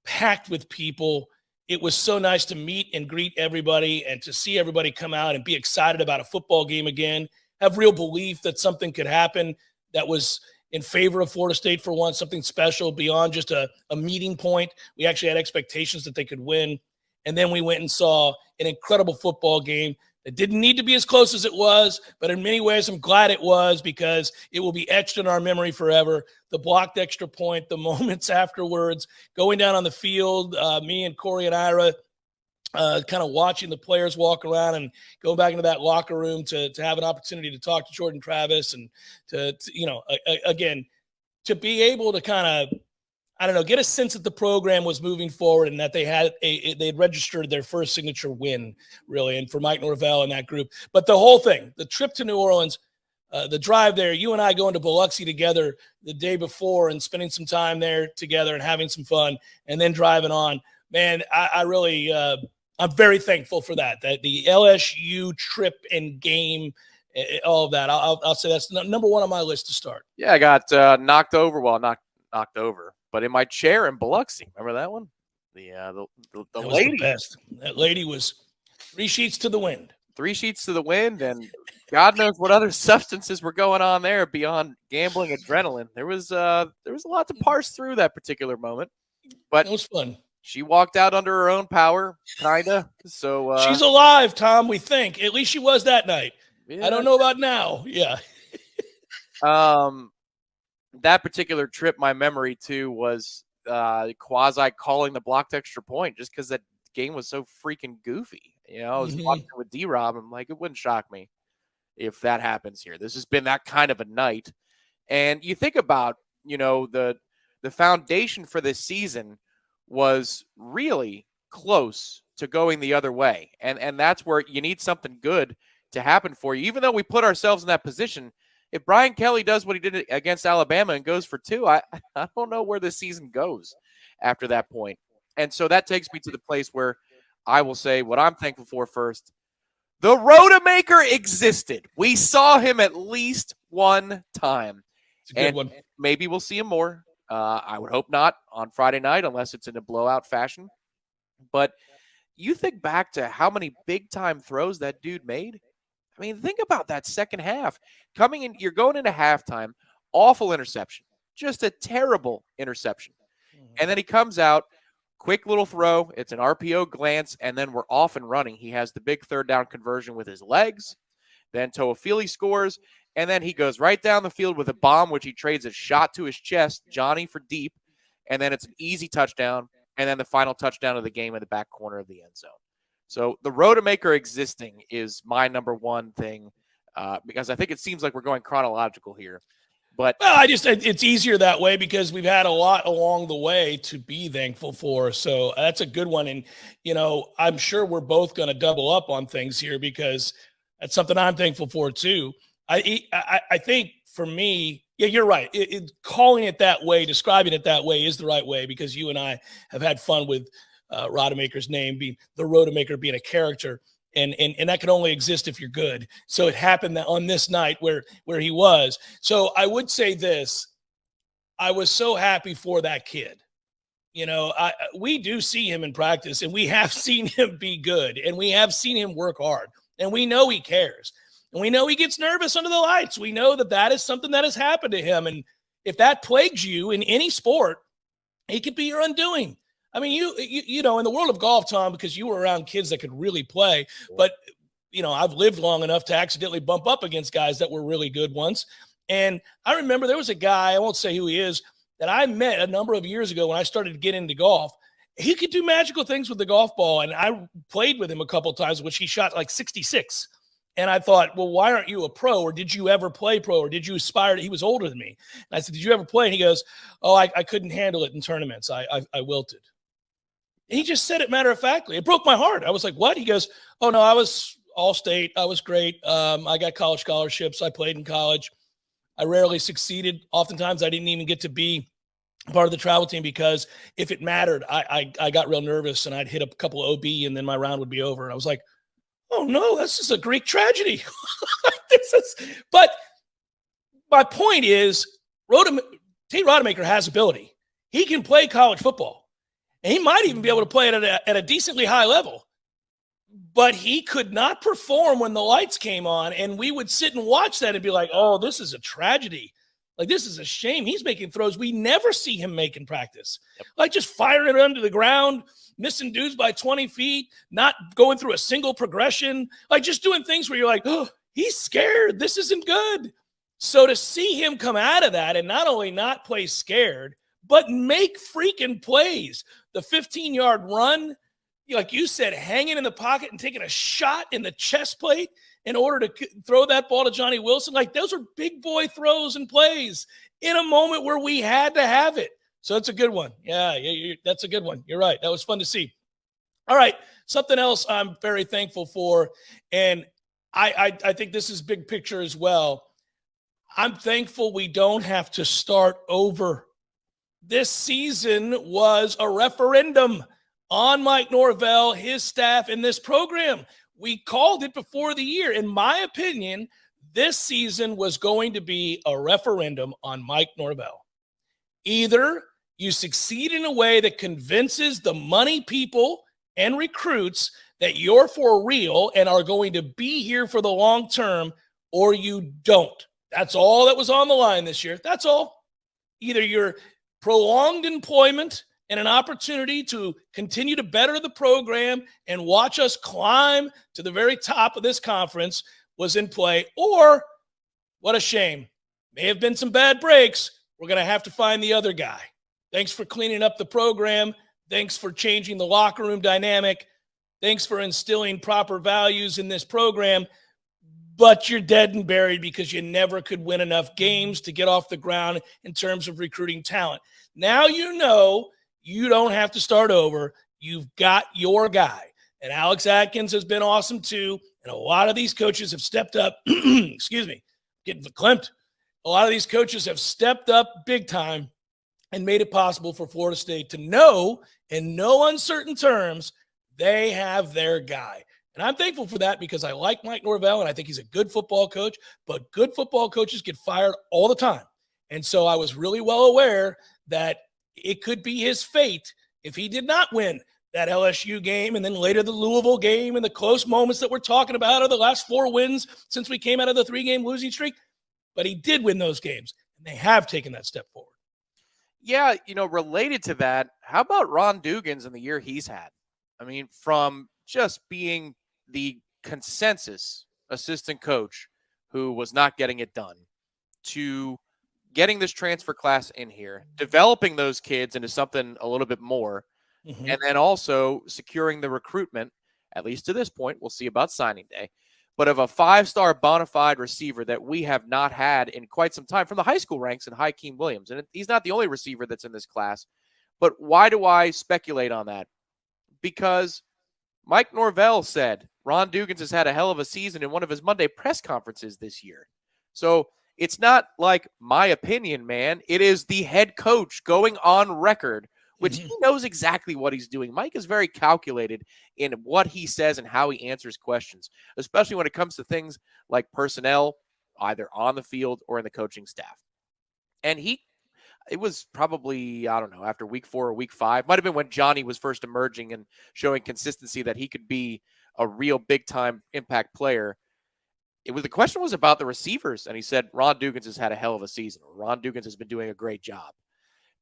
Speaker 1: packed with people. It was so nice to meet and greet everybody and to see everybody come out and be excited about a football game again, have real belief that something could happen that was in favor of Florida State for once, something special beyond just a meeting point. We actually had expectations that they could win. And then we went and saw an incredible football game. It didn't need to be as close as it was, but in many ways, I'm glad it was, because it will be etched in our memory forever. The blocked extra point, the moments afterwards, going down on the field, me and Corey and Ira kind of watching the players walk around and going back into that locker room to have an opportunity to talk to Jordan Travis and to again, to be able to kind of, get a sense that the program was moving forward and that they had registered their first signature win, really, and for Mike Norvell and that group. But the whole thing, the trip to New Orleans, the drive there, you and I going to Biloxi together the day before and spending some time there together and having some fun, and then driving on, man, I really, I'm very thankful for that the LSU trip and game, all of that. I'll say that's number one on my list to start.
Speaker 2: Yeah, I got knocked over. Well, not knocked over, but in my chair in Biloxi. Remember that one? The lady.
Speaker 1: The best. That lady was 3 sheets to the wind.
Speaker 2: 3 sheets to the wind, and God knows what other substances were going on there beyond gambling adrenaline. There was a lot to parse through that particular moment, but
Speaker 1: it was fun.
Speaker 2: She walked out under her own power, kinda. So
Speaker 1: she's alive, Tom. We think, at least she was that night. Yeah. I don't know about now. Yeah.
Speaker 2: That particular trip, my memory too was quasi calling the blocked extra point, just because that game was so freaking goofy. I was watching with D-Rob. I'm like, it wouldn't shock me if that happens here. This has been that kind of a night. And you think about, the foundation for this season was really close to going the other way. And that's where you need something good to happen for you. Even though we put ourselves in that position, if Brian Kelly does what he did against Alabama and goes for 2, I don't know where this season goes after that point. And so that takes me to the place where I will say what I'm thankful for first. The Rodemaker existed. We saw him at least one time.
Speaker 1: It's a good one.
Speaker 2: Maybe we'll see him more. I would hope not on Friday night unless it's in a blowout fashion. But you think back to how many big-time throws that dude made. I mean, think about that second half. Coming in, you're going into halftime, awful interception, just a terrible interception. And then he comes out, quick little throw. It's an RPO glance, and then we're off and running. He has the big third down conversion with his legs. Then Toafili scores, and then he goes right down the field with a bomb, which he trades a shot to his chest, Johnny for deep, and then it's an easy touchdown, and then the final touchdown of the game in the back corner of the end zone. So the Rodemaker existing is my number one thing because I think it seems like we're going chronological here. But
Speaker 1: well, it's easier that way because we've had a lot along the way to be thankful for. So that's a good one. And, I'm sure we're both going to double up on things here because that's something I'm thankful for too. I think for me, yeah, you're right. Calling it that way, describing it that way is the right way because you and I have had fun with Rodemaker's name being the Rodemaker being a character. And that can only exist if you're good. So it happened that on this night where he was. So I would say this. I was so happy for that kid. We do see him in practice, and we have seen him be good, and we have seen him work hard, and we know he cares. And we know he gets nervous under the lights. We know that is something that has happened to him. And if that plagues you in any sport, it could be your undoing. I mean, you know, in the world of golf, Tom, because you were around kids that could really play, but, I've lived long enough to accidentally bump up against guys that were really good once. And I remember there was a guy, I won't say who he is, that I met a number of years ago when I started to get into golf. He could do magical things with the golf ball. And I played with him a couple of times, which he shot like 66. And I thought, well, why aren't you a pro? Or did you ever play pro? Or did you aspire to? He was older than me. And I said, did you ever play? And he goes, oh, I couldn't handle it in tournaments. I wilted. And he just said it matter-of-factly. It broke my heart. I was like, what? He goes, oh, no, I was all-state. I was great. I got college scholarships. I played in college. I rarely succeeded. Oftentimes, I didn't even get to be part of the travel team because if it mattered, I got real nervous and I'd hit a couple of OB and then my round would be over. And I was like, oh, no, that's just a Greek tragedy. But my point is, Tate Rodemaker has ability. He can play college football. And he might even be able to play it at a decently high level. But he could not perform when the lights came on, and we would sit and watch that and be like, oh, this is a tragedy. Like, this is a shame. He's making throws we never see him make in practice. Yep. Like just firing it under the ground, missing dudes by 20 feet, not going through a single progression, like just doing things where you're like, oh, he's scared. This isn't good. So to see him come out of that and not only not play scared, but make freaking plays. The 15-yard run, like you said, hanging in the pocket and taking a shot in the chest plate in order to throw that ball to Johnny Wilson. Like those are big boy throws and plays in a moment where we had to have it. So it's a good one. Yeah, that's a good one. You're right. That was fun to see. All right, something else I'm very thankful for, and I think this is big picture as well. I'm thankful we don't have to start over. This season was a referendum on Mike Norvell, his staff, and this program. We called it before the year. In my opinion, this season was going to be a referendum on Mike Norvell. Either you succeed in a way that convinces the money people and recruits that you're for real and are going to be here for the long term, or you don't. That's all that was on the line this year. That's all. Either you're prolonged employment and an opportunity to continue to better the program and watch us climb to the very top of this conference was in play, or what a shame. May have been some bad breaks. We're going to have to find the other guy. Thanks for cleaning up the program. Thanks for changing the locker room dynamic. Thanks for instilling proper values in this program. But you're dead and buried because you never could win enough games to get off the ground in terms of recruiting talent. Now you know you don't have to start over. You've got your guy. And Alex Atkins has been awesome too. And a lot of these coaches have stepped up. Excuse me, getting verklempt. A lot of these coaches have stepped up big time and made it possible for Florida State to know in no uncertain terms they have their guy. And I'm thankful for that because I like Mike Norvell and I think he's a good football coach, but good football coaches get fired all the time. And so I was really well aware that it could be his fate if he did not win that LSU game and then later the Louisville game and the close moments that we're talking about are the last 4 wins since we came out of the 3-game losing streak. But he did win those games, and they have taken that step forward.
Speaker 2: Yeah, related to that, how about Ron Dugans in the year he's had? I mean, from just being the consensus assistant coach who was not getting it done to getting this transfer class in here, developing those kids into something a little bit more, and then also securing the recruitment, at least to this point, we'll see about signing day, but of a 5-star bona fide receiver that we have not had in quite some time from the high school ranks in Hakeem Williams. And he's not the only receiver that's in this class. But why do I speculate on that? Because Mike Norvell said Ron Dugans has had a hell of a season in one of his Monday press conferences this year. So it's not like my opinion, man. It is the head coach going on record, which he knows exactly what he's doing. Mike is very calculated in what he says and how he answers questions, especially when it comes to things like personnel, either on the field or in the coaching staff. And it was probably, I don't know, after week 4 or week 5, might have been when Johnny was first emerging and showing consistency that he could be a real big-time impact player. The question was about the receivers, and he said Ron Dugans has had a hell of a season, or Ron Dugans has been doing a great job.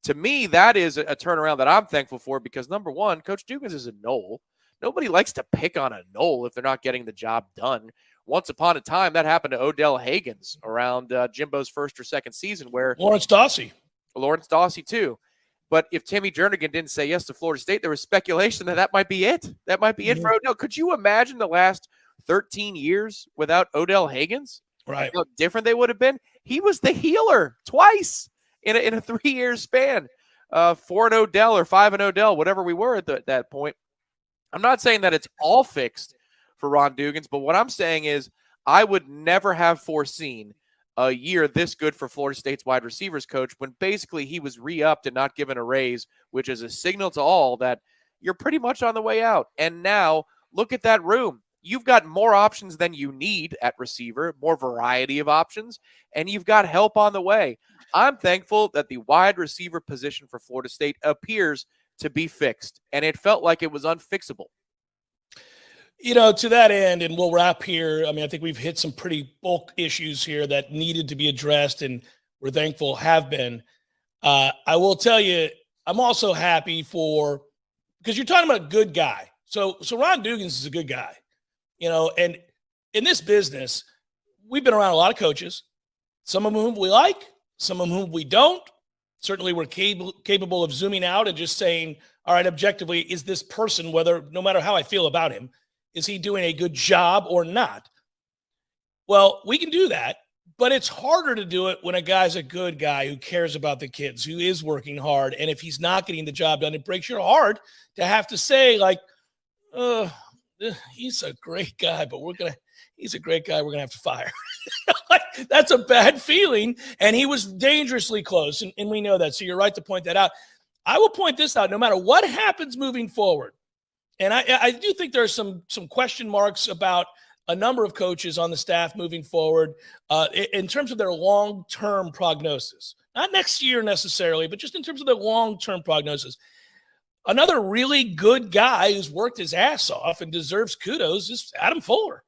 Speaker 2: To me, that is a turnaround that I'm thankful for because, number one, Coach Dugans is a Nole. Nobody likes to pick on a Nole if they're not getting the job done. Once upon a time, that happened to Odell Haggins around Jimbo's first or second season where
Speaker 1: Lawrence Dawsey, too. But if Timmy Jernigan didn't say yes to Florida State, there was speculation that might be it. That might be it for Odell. Could you imagine the last 13 years without Odell Haggins? Right.
Speaker 2: How different they would have been? He was the healer twice in a 3-year span. 4 and Odell or 5 and Odell, whatever we were at that point. I'm not saying that it's all fixed for Ron Dugans, but what I'm saying is I would never have foreseen a year this good for Florida State's wide receivers coach when basically he was re-upped and not given a raise, which is a signal to all that you're pretty much on the way out. And now look at that room. You've got more options than you need at receiver, more variety of options, and you've got help on the way. I'm thankful that the wide receiver position for Florida State appears to be fixed, and it felt like it was unfixable.
Speaker 1: To that end, and we'll wrap here. I mean, I think we've hit some pretty bulk issues here that needed to be addressed, and we're thankful have been. I will tell you, I'm also happy because you're talking about a good guy. So Ron Dugans is a good guy, and in this business, we've been around a lot of coaches, some of whom we like, some of whom we don't. Certainly we're capable of zooming out and just saying, all right, objectively, is this person, no matter how I feel about him, is he doing a good job or not? Well, we can do that, but it's harder to do it when a guy's a good guy who cares about the kids, who is working hard. And if he's not getting the job done, it breaks your heart to have to say, like, he's a great guy, but he's a great guy we're going to have to fire. That's a bad feeling. And he was dangerously close. And we know that. So you're right to point that out. I will point this out no matter what happens moving forward. And I do think there are some question marks about a number of coaches on the staff moving forward in terms of their long-term prognosis. Not next year necessarily, but just in terms of their long-term prognosis. Another really good guy who's worked his ass off and deserves kudos is Adam Fuller.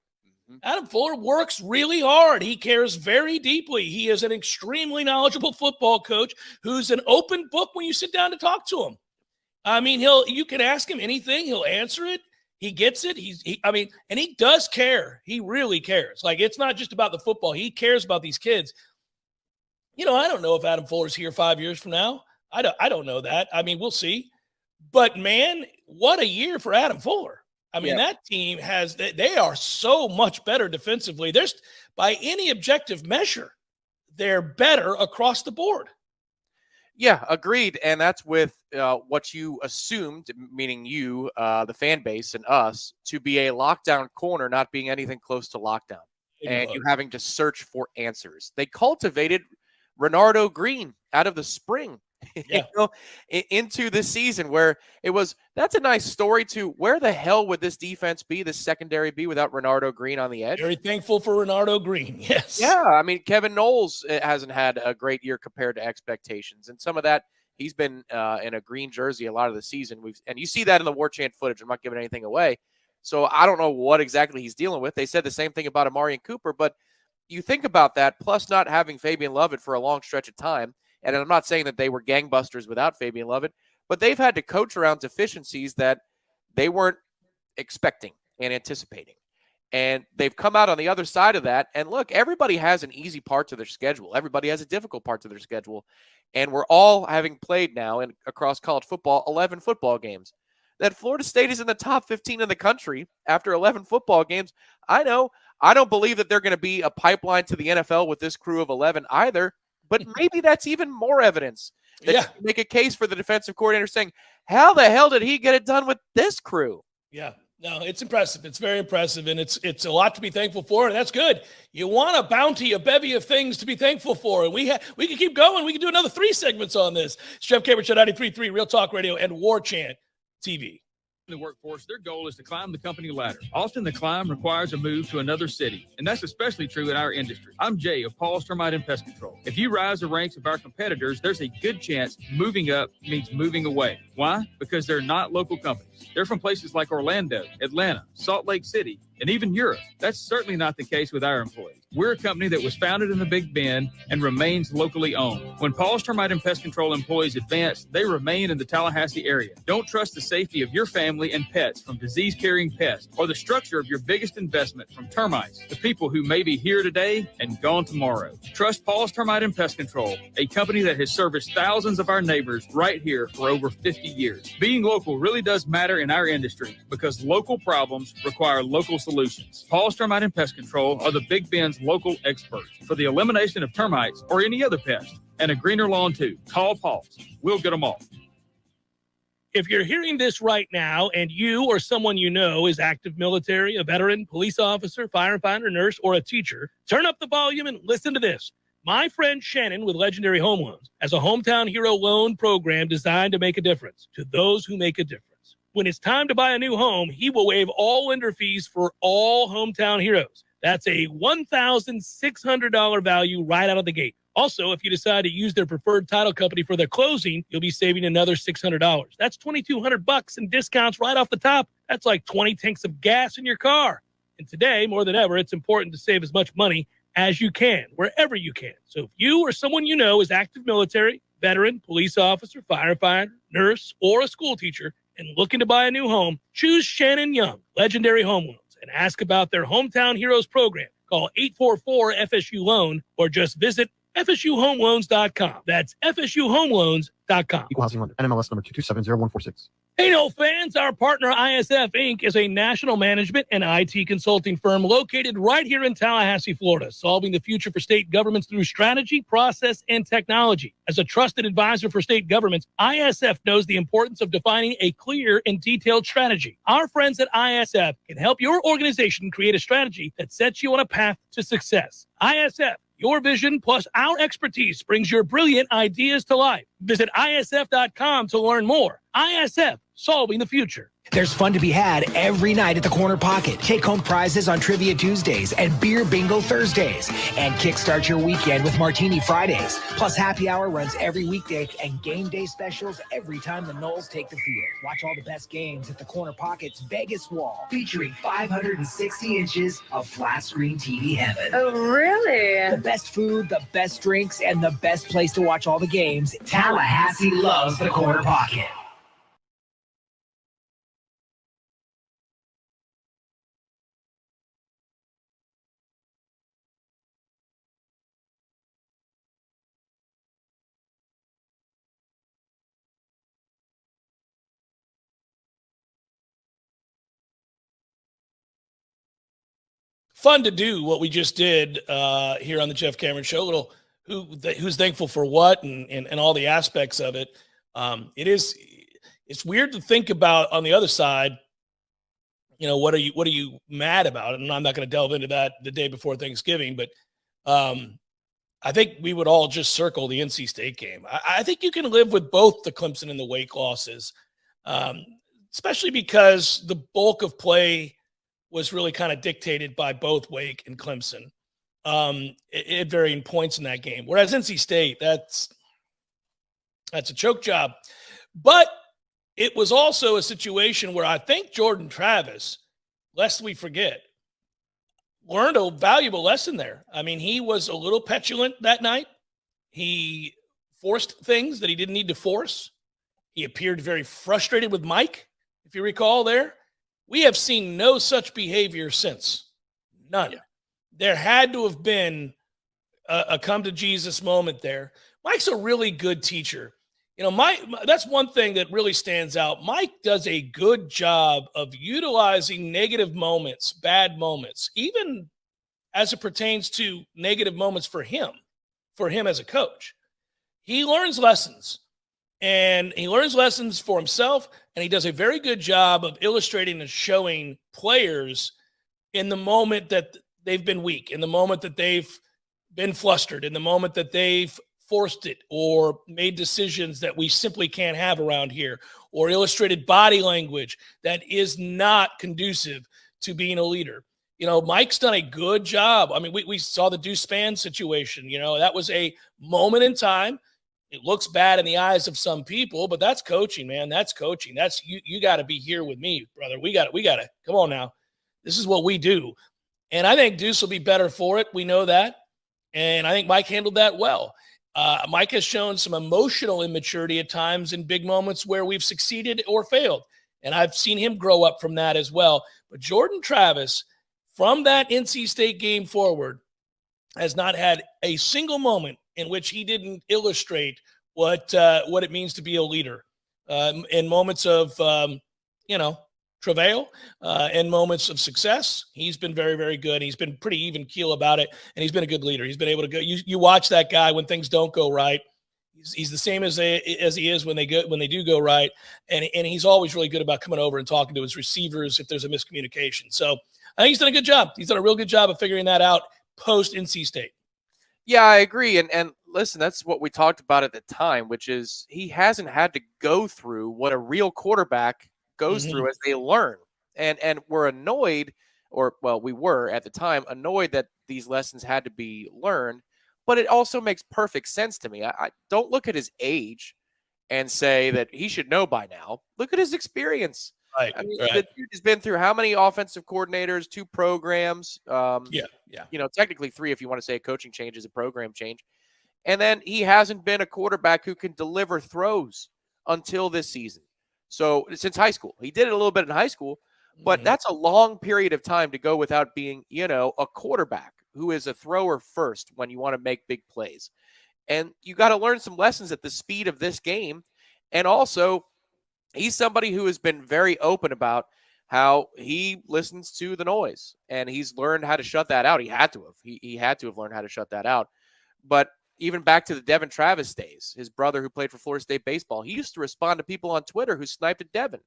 Speaker 1: Adam Fuller works really hard. He cares very deeply. He is an extremely knowledgeable football coach who's an open book when you sit down to talk to him. I mean, you can ask him anything. He'll answer it. He gets it. And he does care. He really cares. Like, it's not just about the football. He cares about these kids. I don't know if Adam Fuller's here 5 years from now. I don't know that. I mean, we'll see. But, man, what a year for Adam Fuller. I mean, That team they are so much better defensively. By any objective measure, they're better across the board.
Speaker 2: Yeah, agreed. And that's with what you assumed, meaning you, the fan base, and us, to be a lockdown corner, not being anything close to lockdown, and you having to search for answers. They cultivated Renardo Green out of the spring.
Speaker 1: Yeah.
Speaker 2: Into this season where that's a nice story to where the hell would this defense be, this secondary be without Renardo Green on the edge?
Speaker 1: Very thankful for Renardo Green. Yes.
Speaker 2: Yeah. I mean, Kevin Knowles hasn't had a great year compared to expectations. And some of that, he's been in a green jersey a lot of the season. And you see that in the Warchant footage. I'm not giving anything away. So I don't know what exactly he's dealing with. They said the same thing about Amarian Cooper, but you think about that, plus not having Fabian Lovett for a long stretch of time. And I'm not saying that they were gangbusters without Fabian Lovett, but they've had to coach around deficiencies that they weren't expecting and anticipating. And they've come out on the other side of that. And look, everybody has an easy part to their schedule. Everybody has a difficult part to their schedule. And we're all having played now across college football, 11 football games. That Florida State is in the top 15 in the country after 11 football games. I know. I don't believe that they're going to be a pipeline to the NFL with this crew of 11 either. But maybe that's even more evidence that you can make a case for the defensive coordinator saying, how the hell did he get it done with this crew?
Speaker 1: Yeah, no, it's impressive. It's very impressive, and it's a lot to be thankful for, and that's good. You want a bounty, a bevy of things to be thankful for, and we can keep going. We can do another 3 segments on this. It's Jeff Cameron Show, 93.3 Real Talk Radio and Warchant TV.
Speaker 10: The workforce, their goal is to climb the company ladder. Often the climb requires a move to another city, and that's especially true in our industry. I'm Jay of Paul's Termite and Pest Control. If you rise the ranks of our competitors, there's a good chance moving up means moving away. Why? Because they're not local companies. They're from places like Orlando, Atlanta, Salt Lake City, and even Europe. That's certainly not the case with our employees. We're a company that was founded in the Big Bend and remains locally owned. When Paul's Termite and Pest Control employees advance, they remain in the Tallahassee area. Don't trust the safety of your family and pets from disease-carrying pests or the structure of your biggest investment from termites, the people who may be here today and gone tomorrow. Trust Paul's Termite and Pest Control, a company that has serviced thousands of our neighbors right here for over 50 years. Being local really does matter in our industry because local problems require local solutions. Paul's Termite and Pest Control are the Big Bend's local experts for the elimination of termites or any other pest, and a greener lawn too. Call Paul's. We'll get them all.
Speaker 8: If you're hearing this right now and you or someone you know is active military, a veteran, police officer, firefighter, nurse, or a teacher, turn up the volume and listen to this. My friend Shannon with Legendary Home Loans has a hometown hero loan program designed to make a difference to those who make a difference. When it's time to buy a new home, he will waive all lender fees for all hometown heroes. That's a $1,600 value right out of the gate. Also, if you decide to use their preferred title company for their closing, you'll be saving another $600. That's $2,200 in discounts right off the top. That's like 20 tanks of gas in your car. And today, more than ever, it's important to save as much money as you can, wherever you can. So if you or someone you know is active military, veteran, police officer, firefighter, nurse, or a school teacher, and looking to buy a new home, choose Shannon Young, Legendary Home Loans, and ask about their Hometown Heroes program. Call 844-FSU-LOAN or just visit FSUHomeLoans.com. That's FSUHomeLoans.com.
Speaker 7: Equal housing lender, NMLS number 2270146.
Speaker 8: Hey, no fans, our partner ISF Inc. is a national management and IT consulting firm located right here in Tallahassee, Florida, solving the future for state governments through strategy, process, and technology. As a trusted advisor for state governments, ISF knows the importance of defining a clear and detailed strategy. Our friends at ISF can help your organization create a strategy that sets you on a path to success. ISF, your vision plus our expertise brings your brilliant ideas to life. Visit ISF.com to learn more. ISF, solving the future.
Speaker 11: There's fun to be had every night at the Corner Pocket. Take home prizes on Trivia Tuesdays and Beer Bingo Thursdays. And kickstart your weekend with Martini Fridays. Plus happy hour runs every weekday and game day specials every time the Noles take the field. Watch all the best games at the Corner Pocket's Vegas Wall, featuring 560 inches of flat screen TV heaven.
Speaker 12: Oh, really?
Speaker 11: The best food, the best drinks, and the best place to watch all the games. Tallahassee loves the Corner Pocket.
Speaker 1: Fun to do what we just did here on the Jeff Cameron Show. A little who's thankful for what and all the aspects of it. It's weird to think about on the other side. What are you mad about? And I'm not going to delve into that the day before Thanksgiving, but I think we would all just circle the NC State game. I think you can live with both the Clemson and the Wake losses, especially because the bulk of play was really kind of dictated by both Wake and Clemson at varying points in that game. Whereas NC State, that's a choke job. But it was also a situation where I think Jordan Travis, lest we forget, learned a valuable lesson there. I mean, he was a little petulant that night. He forced things that he didn't need to force. He appeared very frustrated with Mike, if you recall there. We have seen no such behavior since. None. Yeah. There had to have been a come-to-Jesus moment there. Mike's a really good teacher. That's one thing that really stands out. Mike does a good job of utilizing negative moments, bad moments, even as it pertains to negative moments for him as a coach. He learns lessons, and he learns lessons for himself, and he does a very good job of illustrating and showing players in the moment that they've been weak, in the moment that they've been flustered, in the moment that they've forced it or made decisions that we simply can't have around here, or illustrated body language that is not conducive to being a leader. Mike's done a good job. I mean, we saw the Deuce Spann situation. That was a moment in time. It looks bad in the eyes of some people, but that's coaching, man. That's coaching. That's you got to be here with me, brother. We got to come on now. This is what we do. And I think Deuce will be better for it. We know that. And I think Mike handled that well. Mike has shown some emotional immaturity at times in big moments where we've succeeded or failed. And I've seen him grow up from that as well. But Jordan Travis, from that NC State game forward, has not had a single moment in which he didn't illustrate what it means to be a leader in moments of, travail and moments of success. He's been very, very good. He's been pretty even keel about it, and he's been a good leader. He's been able to go. You watch that guy when things don't go right. He's the same as he is when they do go right, and he's always really good about coming over and talking to his receivers if there's a miscommunication. So I think he's done a good job. He's done a real good job of figuring that out post NC State.
Speaker 2: Yeah, I agree. And listen, that's what we talked about at the time, which is he hasn't had to go through what a real quarterback goes through as they learn. And we're annoyed, we were at the time annoyed that these lessons had to be learned, but it also makes perfect sense to me. I don't look at his age and say that he should know by now. Look at his experience.
Speaker 1: Right.
Speaker 2: I mean, the dude has been through how many offensive coordinators, 2 programs? Technically 3 if you want to say a coaching change is a program change. And then he hasn't been a quarterback who can deliver throws until this season. So since high school, he did it a little bit in high school, but that's a long period of time to go without being, a quarterback who is a thrower first when you want to make big plays. And you got to learn some lessons at the speed of this game. And also, he's somebody who has been very open about how he listens to the noise, and he's learned how to shut that out. He had to have. He had to have learned how to shut that out. But even back to the Devin Travis days, his brother who played for Florida State baseball, he used to respond to people on Twitter who sniped at Devin.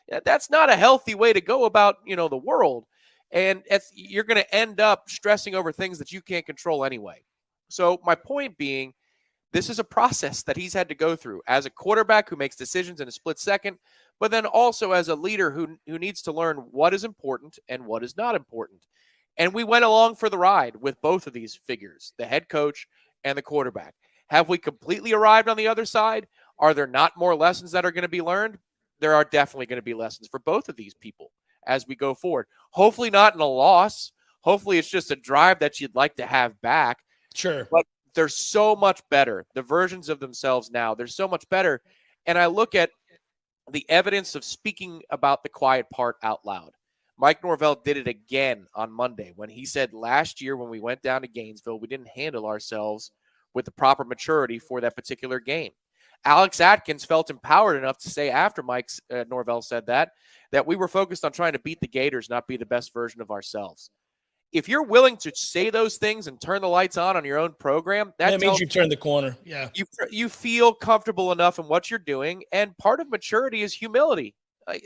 Speaker 2: Yeah, that's not a healthy way to go about, the world. And you're going to end up stressing over things that you can't control anyway. So my point being, this is a process that he's had to go through as a quarterback who makes decisions in a split second, but then also as a leader who needs to learn what is important and what is not important. And we went along for the ride with both of these figures, the head coach and the quarterback. Have we completely arrived on the other side? Are there not more lessons that are going to be learned? There are definitely going to be lessons for both of these people as we go forward. Hopefully not in a loss. Hopefully it's just a drive that you'd like to have back.
Speaker 1: Sure.
Speaker 2: But they're so much better. The versions of themselves now, they're so much better. And I look at the evidence of speaking about the quiet part out loud. Mike Norvell did it again on Monday when he said last year when we went down to Gainesville, we didn't handle ourselves with the proper maturity for that particular game. Alex Atkins felt empowered enough to say after Mike Norvell said that we were focused on trying to beat the Gators, not be the best version of ourselves. if you're willing to say those things and turn the lights on your own program,
Speaker 1: that means you turn the corner. Yeah.
Speaker 2: You feel comfortable enough in what you're doing. And part of maturity is humility.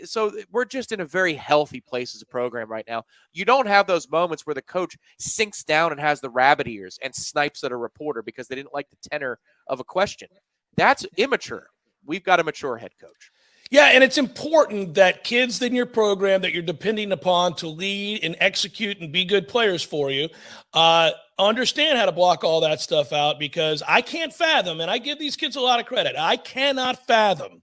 Speaker 2: So we're just in a very healthy place as a program right now. You don't have those moments where the coach sinks down and has the rabbit ears and snipes at a reporter because they didn't like the tenor of a question. That's immature. We've got a mature head coach.
Speaker 1: Yeah, and it's important that kids in your program that you're depending upon to lead and execute and be good players for you understand how to block all that stuff out, because I can't fathom, and I give these kids a lot of credit, I cannot fathom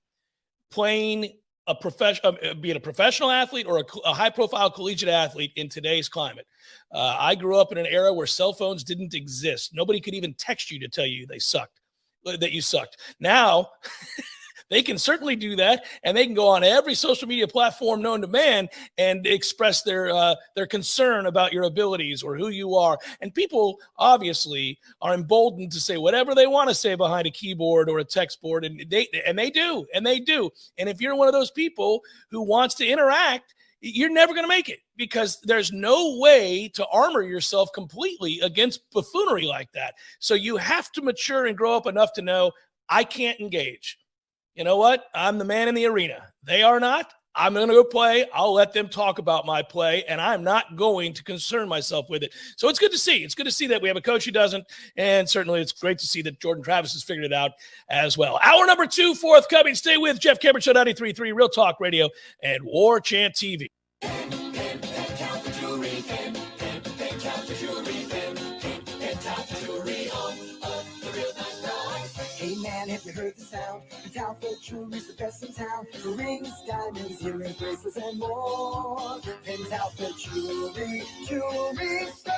Speaker 1: playing a being a professional athlete or a high-profile collegiate athlete in today's climate. I grew up in an era where cell phones didn't exist. Nobody could even text you to tell you that you sucked. Now, they can certainly do that, and they can go on every social media platform known to man and express their concern about your abilities or who you are. And people obviously are emboldened to say whatever they want to say behind a keyboard or a text board, and they do. And if you're one of those people who wants to interact, you're never going to make it, because there's no way to armor yourself completely against buffoonery like that. So you have to mature and grow up enough to know, I can't engage. You know what? I'm the man in the arena. They are not. I'm going to go play. I'll let them talk about my play, and I'm not going to concern myself with it. So it's good to see. It's good to see that we have a coach who doesn't, and certainly it's great to see that Jordan Travis has figured it out as well. Hour number 2 forthcoming. Stay with Jeff Cameron Show, 93.3 Real Talk Radio and Warchant TV.
Speaker 12: Have you heard the sound? Pentalpha Jewelry's the best in town. Rings, diamonds, earrings, bracelets, and more. Pentalpha Jewelry, Jewelry Store.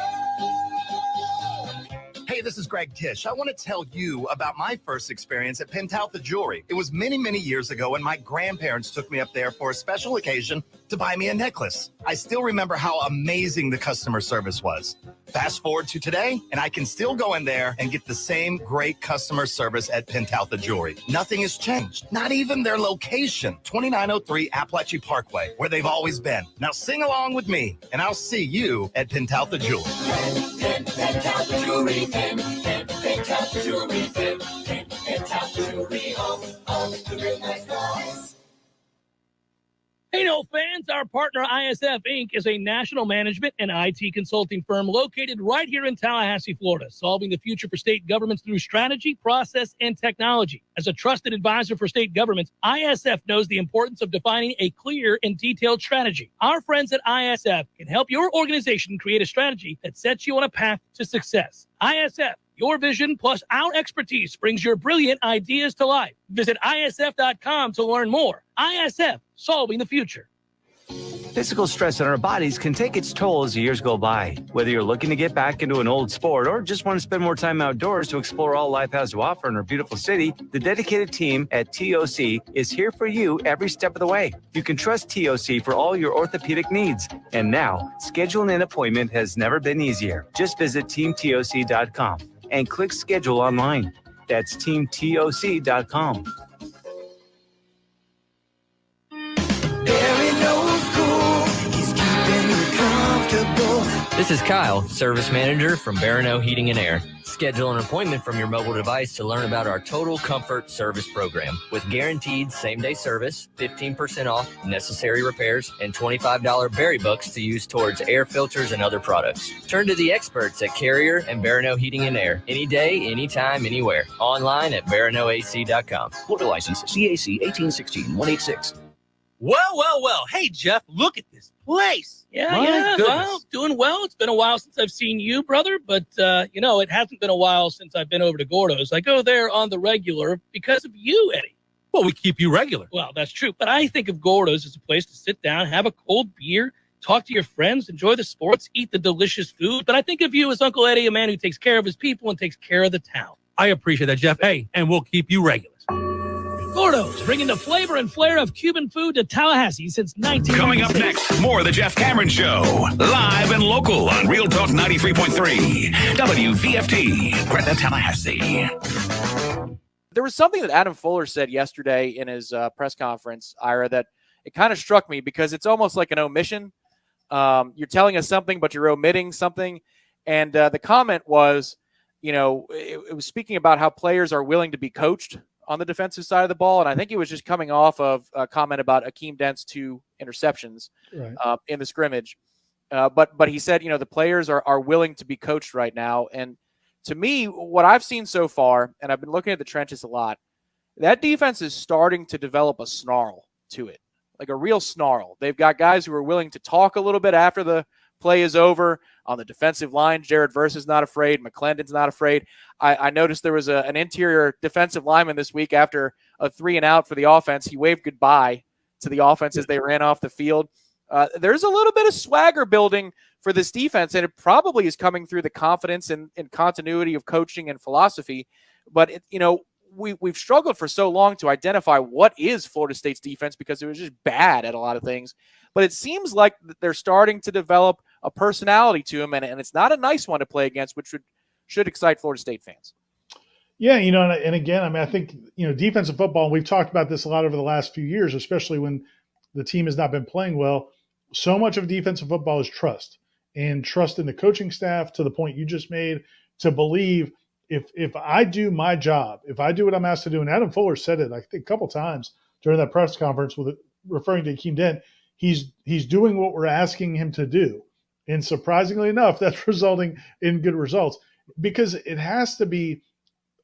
Speaker 5: Hey, this is Greg Tish. I want to tell you about my first experience at Pentalpha Jewelry. It was many, many years ago, and my grandparents took me up there for a special occasion to buy me a necklace. I still remember how amazing the customer service was. Fast forward to today, and I can still go in there and get the same great customer service at Pentalpha Jewelry. Nothing has changed, not even their location, 2903 Appalachia Parkway, where they've always been. Now sing along with me, and I'll see you at Pentalpha Jewelry.
Speaker 12: Pentalpha Jewelry, Pentalpha Jewelry, Pentalpha Jewelry, all the real nice guys.
Speaker 8: Hey, no fans, our partner ISF Inc. is a national management and IT consulting firm located right here in Tallahassee, Florida, solving the future for state governments through strategy, process, and technology. As a trusted advisor for state governments, ISF knows the importance of defining a clear and detailed strategy. Our friends at ISF can help your organization create a strategy that sets you on a path to success. ISF, your vision plus our expertise brings your brilliant ideas to life. Visit ISF.com to learn more. ISF, solving the future.
Speaker 13: Physical stress on our bodies can take its toll as the years go by. Whether you're looking to get back into an old sport or just want to spend more time outdoors to explore all life has to offer in our beautiful city, the dedicated team at TOC is here for you every step of the way. You can trust TOC for all your orthopedic needs. And now, scheduling an appointment has never been easier. Just visit teamtoc.com and click schedule online. That's teamtoc.com.
Speaker 14: This is Kyle, Service Manager from Barano Heating and Air. Schedule an appointment from your mobile device to learn about our Total Comfort Service Program. With guaranteed same-day service, 15% off necessary repairs, and $25 berry books to use towards air filters and other products. Turn to the experts at Carrier and Barano Heating and Air. Any day, anytime, anywhere. Online at baranoac.com.
Speaker 15: Florida license CAC 1816-186.
Speaker 16: Well. Hey, Jeff, look at this place.
Speaker 8: Yeah. Well, doing well. It's been a while since I've seen you, brother, but, it hasn't been a while since I've been over to Gordo's. I go there on the regular because of you, Eddie.
Speaker 16: Well, we keep you regular.
Speaker 8: Well, that's true, but I think of Gordo's as a place to sit down, have a cold beer, talk to your friends, enjoy the sports, eat the delicious food. But I think of you as Uncle Eddie, a man who takes care of his people and takes care of the town.
Speaker 16: I appreciate that, Jeff. Hey, and we'll keep you regular.
Speaker 8: Gordo's, bringing the flavor and flair of Cuban food to Tallahassee since 1996.
Speaker 9: Coming up next, more of the Jeff Cameron Show. Live and local on Real Talk 93.3. WVFT, Gretna, Tallahassee.
Speaker 2: There was something that Adam Fuller said yesterday in his press conference, Ira, that it kind of struck me because it's almost like an omission. You're telling us something, but you're omitting something. And the comment was, it was speaking about how players are willing to be coached on the defensive side of the ball. And I think it was just coming off of a comment about Akeem Dent's 2 interceptions in the scrimmage. But he said, the players are willing to be coached right now. And to me, what I've seen so far, and I've been looking at the trenches a lot, that defense is starting to develop a snarl to it, like a real snarl. They've got guys who are willing to talk a little bit after the play is over. On the defensive line, Jared Verse is not afraid. McClendon's not afraid. I noticed there was an interior defensive lineman this week after a 3-and-out for the offense. He waved goodbye to the offense as they ran off the field. There's a little bit of swagger building for this defense, and it probably is coming through the confidence and continuity of coaching and philosophy. But, we've struggled for so long to identify what is Florida State's defense because it was just bad at a lot of things. But it seems like they're starting to develop a personality to them, and it's not a nice one to play against, which should excite Florida State fans.
Speaker 17: Yeah, and again, I think, defensive football, and we've talked about this a lot over the last few years, especially when the team has not been playing well. So much of defensive football is trust, and trust in the coaching staff, to the point you just made, to believe if I do my job, if I do what I'm asked to do, and Adam Fuller said it, I think, a couple times during that press conference referring to Akeem Dent, he's doing what we're asking him to do. And surprisingly enough, that's resulting in good results, because it has to be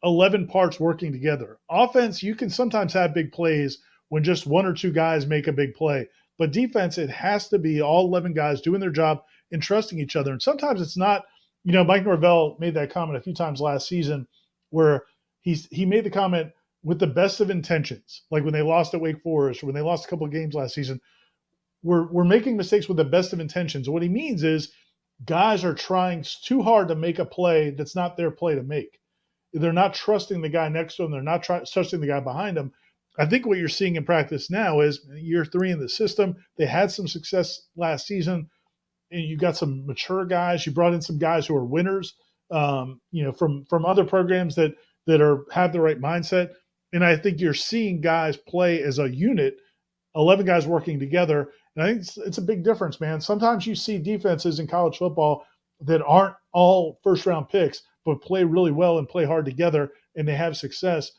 Speaker 17: 11 parts working together. Offense, you can sometimes have big plays when just 1 or 2 guys make a big play. But defense, it has to be all 11 guys doing their job and trusting each other. And sometimes it's not, Mike Norvell made that comment a few times last season where he made the comment with the best of intentions, like when they lost at Wake Forest or when they lost a couple of games last season. We're making mistakes with the best of intentions. What he means is guys are trying too hard to make a play that's not their play to make. They're not trusting the guy next to them. They're not trusting the guy behind them. I think what you're seeing in practice now is year 3 in the system. They had some success last season, and you got some mature guys. You brought in some guys who are winners, from other programs that have the right mindset. And I think you're seeing guys play as a unit, 11 guys working together. And I think it's a big difference, man. Sometimes you see defenses in college football that aren't all first-round picks, but play really well and play hard together, and they have success.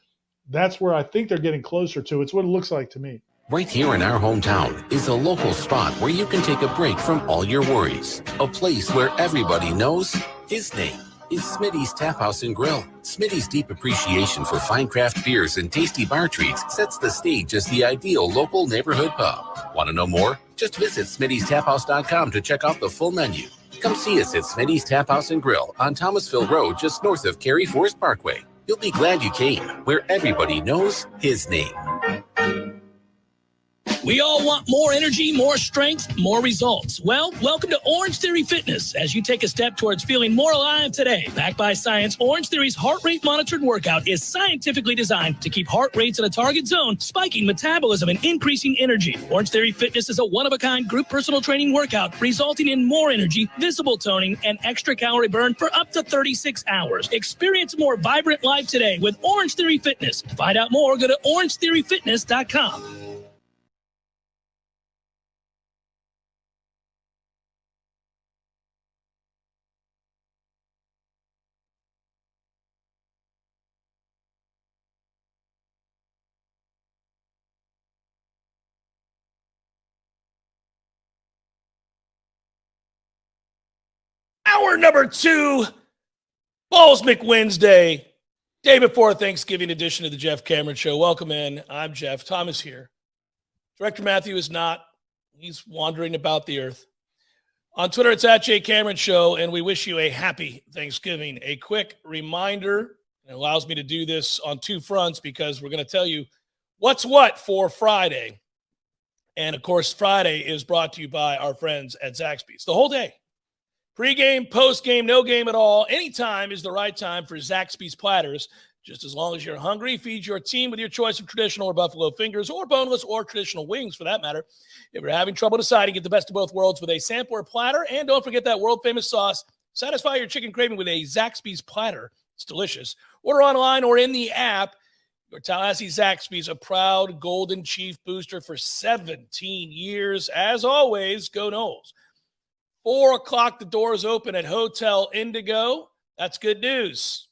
Speaker 17: That's where I think they're getting closer to. It's what it looks like to me.
Speaker 18: Right here in our hometown is a local spot where you can take a break from all your worries. A place where everybody knows his name is Smitty's Tap House and Grill. Smitty's deep appreciation for fine craft beers and tasty bar treats sets the stage as the ideal local neighborhood pub. Want to know more? Just visit Smitty'sTapHouse.com to check out the full menu. Come see us at Smitty's Tap House and Grill on Thomasville Road, just north of Cary Forest Parkway. You'll be glad you came, where everybody knows his name.
Speaker 8: We all want more energy, more strength, more results. Well, welcome to Orange Theory Fitness as you take a step towards feeling more alive today. Backed by science, Orange Theory's heart rate monitored workout is scientifically designed to keep heart rates in a target zone, spiking metabolism and increasing energy. Orange Theory Fitness is a one-of-a-kind group personal training workout resulting in more energy, visible toning, and extra calorie burn for up to 36 hours. Experience a more vibrant life today with Orange Theory Fitness. To find out more, go to orangetheoryfitness.com.
Speaker 1: Hour number 2, Ballsmick Wednesday, day before Thanksgiving edition of the Jeff Cameron Show. Welcome in. I'm Jeff. Thomas here. Director Matthew is not. He's wandering about the earth. On Twitter, it's at J Cameron Show, and we wish you a happy Thanksgiving. A quick reminder, it allows me to do this on 2 fronts because we're going to tell you what's what for Friday. And, of course, Friday is brought to you by our friends at Zaxby's. The whole day. Pre-game, post-game, no game at all. Anytime is the right time for Zaxby's platters. Just as long as you're hungry, feed your team with your choice of traditional or buffalo fingers or boneless or traditional wings for that matter. If you're having trouble deciding, get the best of both worlds with a sampler platter. And don't forget that world-famous sauce. Satisfy your chicken craving with a Zaxby's platter. It's delicious. Order online or in the app. Your Tallahassee Zaxby's, a proud Golden Chief booster for 17 years. As always, go Noles. 4 o'clock, the doors open at Hotel Indigo. That's good news.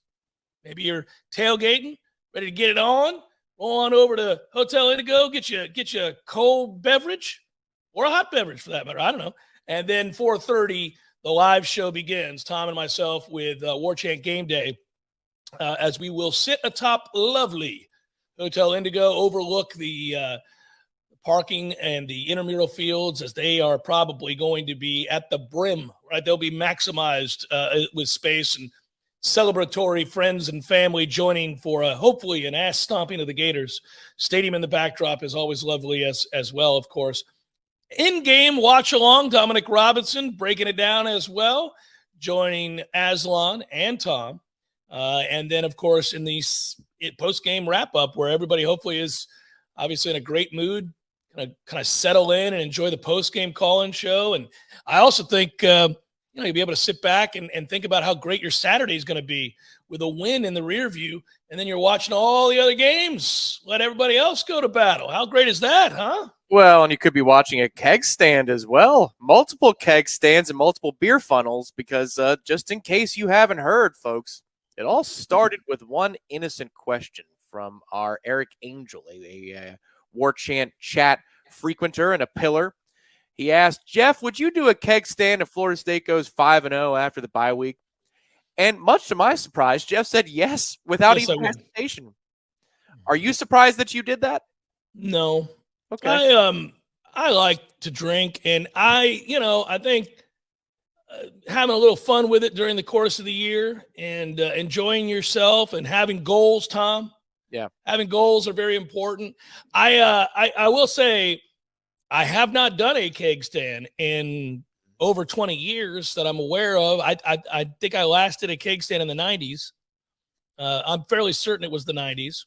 Speaker 1: Maybe you're tailgating, ready to get it on. Roll on over to Hotel Indigo, get you a cold beverage or a hot beverage for that matter. I don't know. And then 4:30, the live show begins. Tom and myself with Warchant Game Day, as we will sit atop lovely Hotel Indigo, overlook the parking and the intramural fields, as they are probably going to be at the brim, right? They'll be maximized with space, and celebratory friends and family joining for hopefully an ass stomping of the Gators. Stadium in the backdrop is always lovely as well, of course. In-game watch along, Dominic Robinson breaking it down as well, joining Aslan and Tom. And then, of course, in the post-game wrap-up, where everybody hopefully is obviously in a great mood, kind of settle in and enjoy the post-game call-in show. And I also think you'll be able to sit back and think about how great your Saturday is going to be with a win in the rear view, and then you're watching all the other games. Let everybody else go to battle. How great is that, huh?
Speaker 2: Well, and you could be watching a keg stand as well. Multiple keg stands and multiple beer funnels, because just in case you haven't heard, folks, it all started with one innocent question from our Eric Angel, a Warchant chat frequenter and a pillar. He asked, Jeff, would you do a keg stand if Florida State goes 5-0 after the bye week? And much to my surprise, Jeff said yes, without even hesitation. Are you surprised that you did that?
Speaker 1: No.
Speaker 2: Okay.
Speaker 1: I like to drink, and I think having a little fun with it during the course of the year, and enjoying yourself and having goals, Tom.
Speaker 2: Yeah.
Speaker 1: Having goals are very important. I will say I have not done a keg stand in over 20 years that I'm aware of. I think I last did a keg stand in the 90s. I'm fairly certain it was the 90s.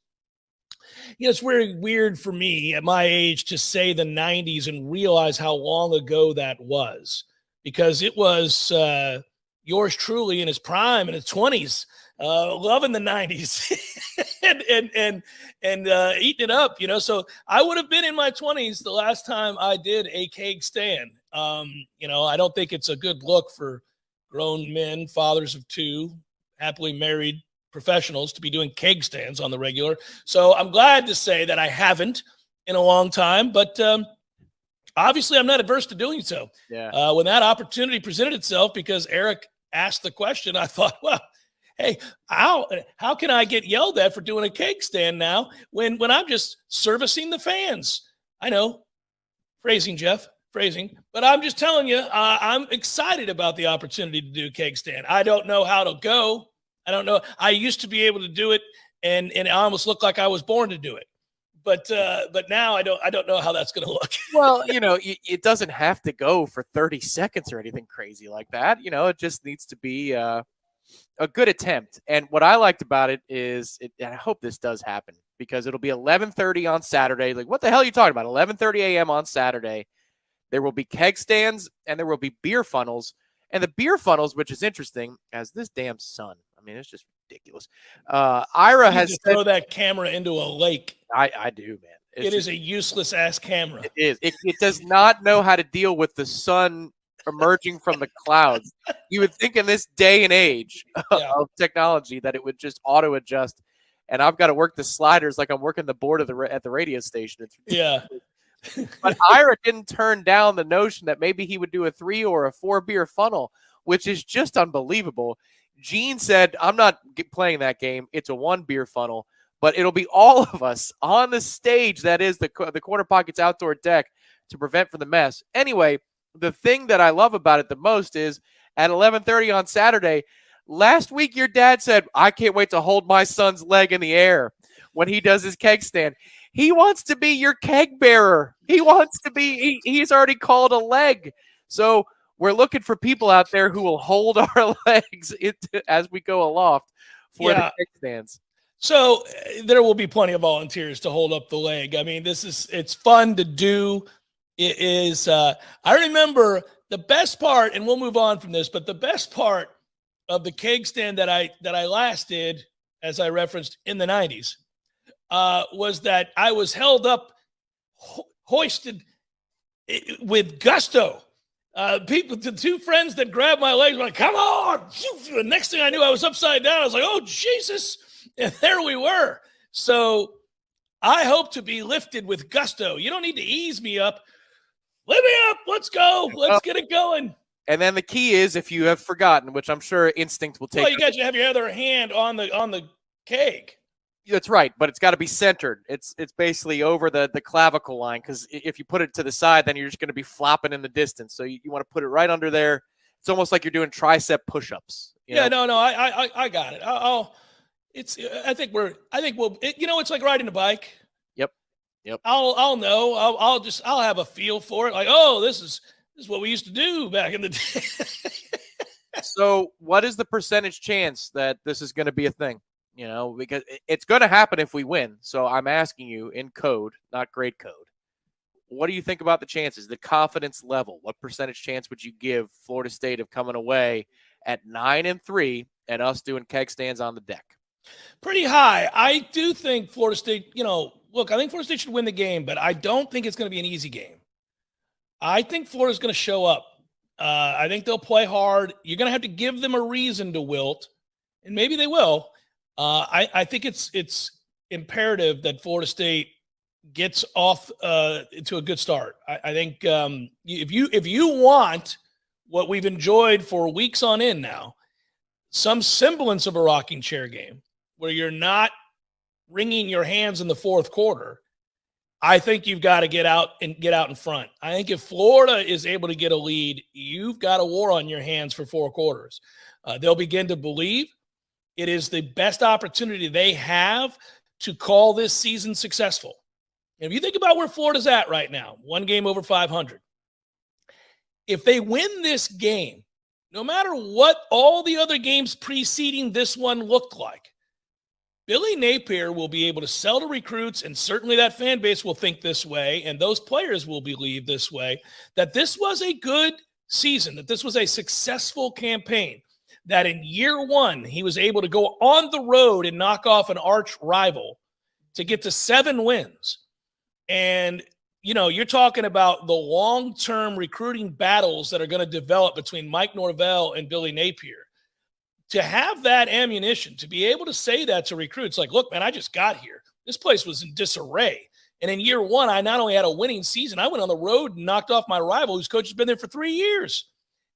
Speaker 1: It's very weird for me at my age to say the 90s and realize how long ago that was, because it was yours truly in his prime in his 20s, loving the 90s and eating it up, So I would have been in my 20s the last time I did a keg stand. I don't think it's a good look for grown men, fathers of two, happily married professionals to be doing keg stands on the regular. So I'm glad to say that I haven't in a long time, but obviously I'm not adverse to doing so.
Speaker 2: Yeah.
Speaker 1: When that opportunity presented itself, because Eric asked the question, I thought, well, hey, how can I get yelled at for doing a keg stand now when I'm just servicing the fans? I know, phrasing, Jeff, but I'm just telling you, I'm excited about the opportunity to do a keg stand. I don't know how it'll go. I don't know. I used to be able to do it, and it almost looked like I was born to do it. But now I don't know how that's going to look.
Speaker 2: Well, it doesn't have to go for 30 seconds or anything crazy like that. It just needs to be a good attempt. And what I liked about it is, and I hope this does happen, because it'll be 11:30 on Saturday. Like, what the hell are you talking about? 11:30 a.m. on Saturday. There will be keg stands and there will be beer funnels. And the beer funnels, which is interesting, as this damn sun. I mean, it's just ridiculous. Ira has
Speaker 1: throw that camera into a lake.
Speaker 2: I do, man.
Speaker 1: It is a useless ass camera.
Speaker 2: It is. It does not know how to deal with the sun emerging from the clouds. You would think in this day and age of technology that it would just auto adjust. And I've got to work the sliders like I'm working the board at the radio station. It's ridiculous.
Speaker 1: Yeah.
Speaker 2: But Ira didn't turn down the notion that maybe he would do a 3 or a 4 beer funnel, which is just unbelievable. Gene said, I'm not playing that game. It's a 1 beer funnel, but it'll be all of us on the stage. That is the Corner Pockets outdoor deck to prevent from the mess. Anyway, the thing that I love about it the most is at 11:30 on Saturday, last week your dad said, I can't wait to hold my son's leg in the air when he does his keg stand. He wants to be your keg bearer. He wants to be, he's already called a leg. So we're looking for people out there who will hold our legs as we go aloft for the keg stands.
Speaker 1: So there will be plenty of volunteers to hold up the leg. I mean, it's fun to do. It is, I remember the best part, and we'll move on from this, but the best part of the keg stand that I last did, as I referenced, in the 90s, was that I was held up, hoisted with gusto The two friends that grabbed my legs were like, come on. The next thing I knew, I was upside down. I was like, oh, Jesus. And there we were. So I hope to be lifted with gusto. You don't need to ease me up. Lift me up. Let's go. Let's get it going.
Speaker 2: And then the key is, if you have forgotten, which I'm sure instinct will take.
Speaker 1: Well, you guys have your other hand on the keg.
Speaker 2: That's right, but it's got to be centered. It's basically over the clavicle line, because if you put it to the side, then you're just going to be flopping in the distance. So you want to put it right under there. It's almost like you're doing tricep push-ups.
Speaker 1: Yeah, no, I got it. I think we'll. It's like riding a bike.
Speaker 2: Yep.
Speaker 1: I'll know. I'll have a feel for it. Like, oh, this is what we used to do back in the day.
Speaker 2: So, what is the percentage chance that this is going to be a thing? Because it's going to happen if we win. So I'm asking you in code, not grade code. What do you think about the chances, the confidence level? What percentage chance would you give Florida State of coming away at 9-3 and us doing keg stands on the deck?
Speaker 1: Pretty high. I do think Florida State, I think Florida State should win the game, but I don't think it's going to be an easy game. I think Florida's going to show up. I think they'll play hard. You're going to have to give them a reason to wilt, and maybe they will. I think it's imperative that Florida State gets off to a good start. I think if you want what we've enjoyed for weeks on end now, some semblance of a rocking chair game where you're not wringing your hands in the fourth quarter, I think you've got to get out in front. I think if Florida is able to get a lead, you've got a war on your hands for 4 quarters. They'll begin to believe it is the best opportunity they have to call this season successful. And if you think about where Florida's at right now, 1 game over 500, if they win this game, no matter what all the other games preceding this one looked like, Billy Napier will be able to sell to recruits, and certainly that fan base will think this way, and those players will believe this way, that this was a good season, that this was a successful campaign, that in year 1, he was able to go on the road and knock off an arch rival to get to 7 wins. And, you're talking about the long-term recruiting battles that are going to develop between Mike Norvell and Billy Napier. To have that ammunition, to be able to say that to recruits, like, look, man, I just got here. This place was in disarray. And in year 1, I not only had a winning season, I went on the road and knocked off my rival, whose coach has been there for 3 years,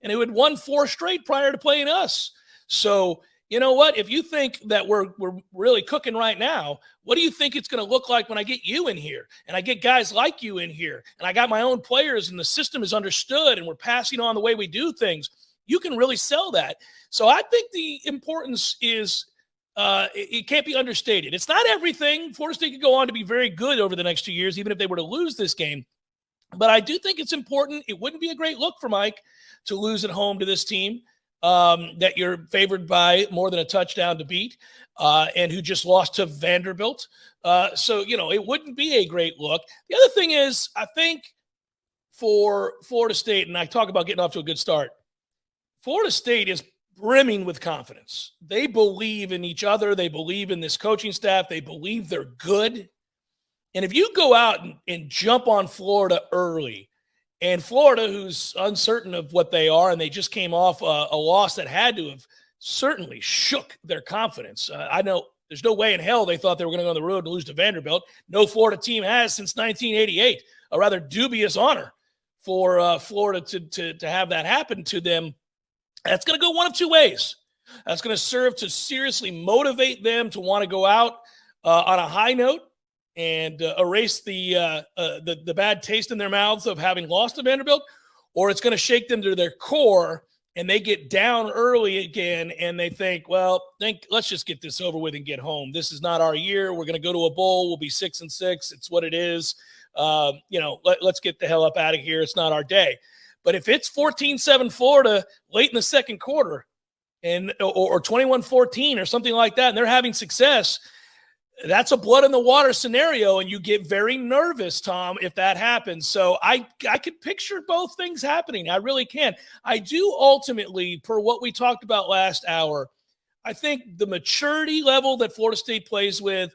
Speaker 1: and who had won 4 straight prior to playing us. So, you know what? If you think that we're really cooking right now, what do you think it's going to look like when I get you in here and I get guys like you in here and I got my own players and the system is understood and we're passing on the way we do things? You can really sell that. So I think the importance is it can't be understated. It's not everything. Florida State could go on to be very good over the next 2 years, even if they were to lose this game. But I do think it's important. It wouldn't be a great look for Mike to lose at home to this team that you're favored by more than a touchdown to beat and who just lost to Vanderbilt. So, it wouldn't be a great look. The other thing is, I think for Florida State, and I talk about getting off to a good start, Florida State is brimming with confidence. They believe in each other. They believe in this coaching staff. They believe they're good. And if you go out and jump on Florida early, and Florida, who's uncertain of what they are, and they just came off a loss that had to have certainly shook their confidence. I know there's no way in hell they thought they were going to go on the road to lose to Vanderbilt. No Florida team has since 1988. A rather dubious honor for Florida to have that happen to them. That's going to go one of 2 ways. That's going to serve to seriously motivate them to want to go out on a high note and erase the bad taste in their mouths of having lost to Vanderbilt, or it's going to shake them to their core and they get down early again and they think, let's just get this over with and get home. This is not our year. We're going to go to a bowl. We'll be 6-6. It's what it is. Let's get the hell up out of here. It's not our day. But if it's 14-7 Florida late in the second quarter or 21-14 or something like that, and they're having success, that's a blood in the water scenario, and you get very nervous, Tom, if that happens. So I could picture both things happening. I really can. I do ultimately, per what we talked about last hour, I think the maturity level that Florida State plays with,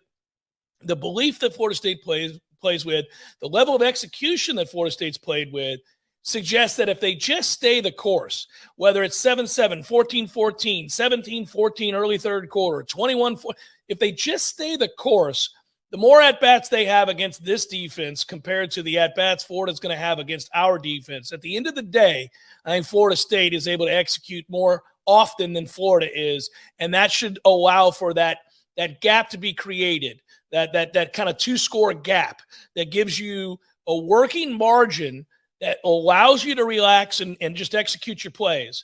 Speaker 1: the belief that Florida State plays with, the level of execution that Florida State's played with, suggests that if they just stay the course, whether it's 7-7, 14-14, 17-14 early third quarter, 21-4, if they just stay the course, the more at-bats they have against this defense compared to the at-bats Florida's going to have against our defense. At the end of the day, I think Florida State is able to execute more often than Florida is, and that should allow for that gap to be created, that kind of two-score gap that gives you a working margin that allows you to relax and just execute your plays.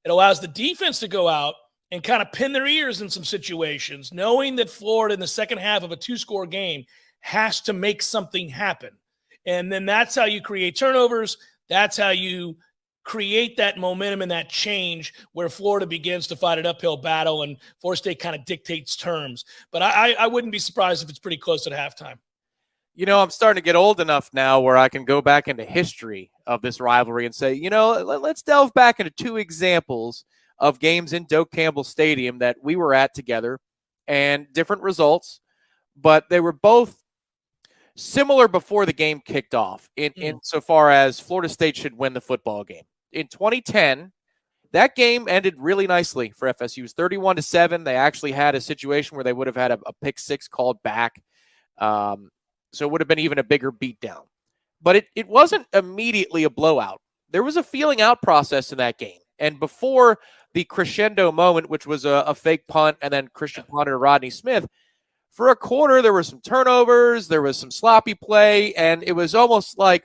Speaker 1: It allows the defense to go out and kind of pin their ears in some situations, knowing that Florida in the second half of a two-score game has to make something happen. And then that's how you create turnovers. That's how you create that momentum and that change where Florida begins to fight an uphill battle and Florida State kind of dictates terms. But I wouldn't be surprised if it's pretty close at halftime.
Speaker 2: You know, I'm starting to get old enough now where I can go back into history of this rivalry and say, you know, let's delve back into two examples of games in Doak Campbell Stadium that we were at together and different results, but they were both similar before the game kicked off insofar as Florida State should win the football game. In 2010, that game ended really nicely for FSU. It was 31-7. They actually had a situation where they would have had a pick six called back. So it would have been even a bigger beatdown. But it wasn't immediately a blowout. There was a feeling out process in that game. And before the crescendo moment, which was a fake punt and then Christian Ponder to Rodney Smith, for a quarter, there were some turnovers, there was some sloppy play, and it was almost like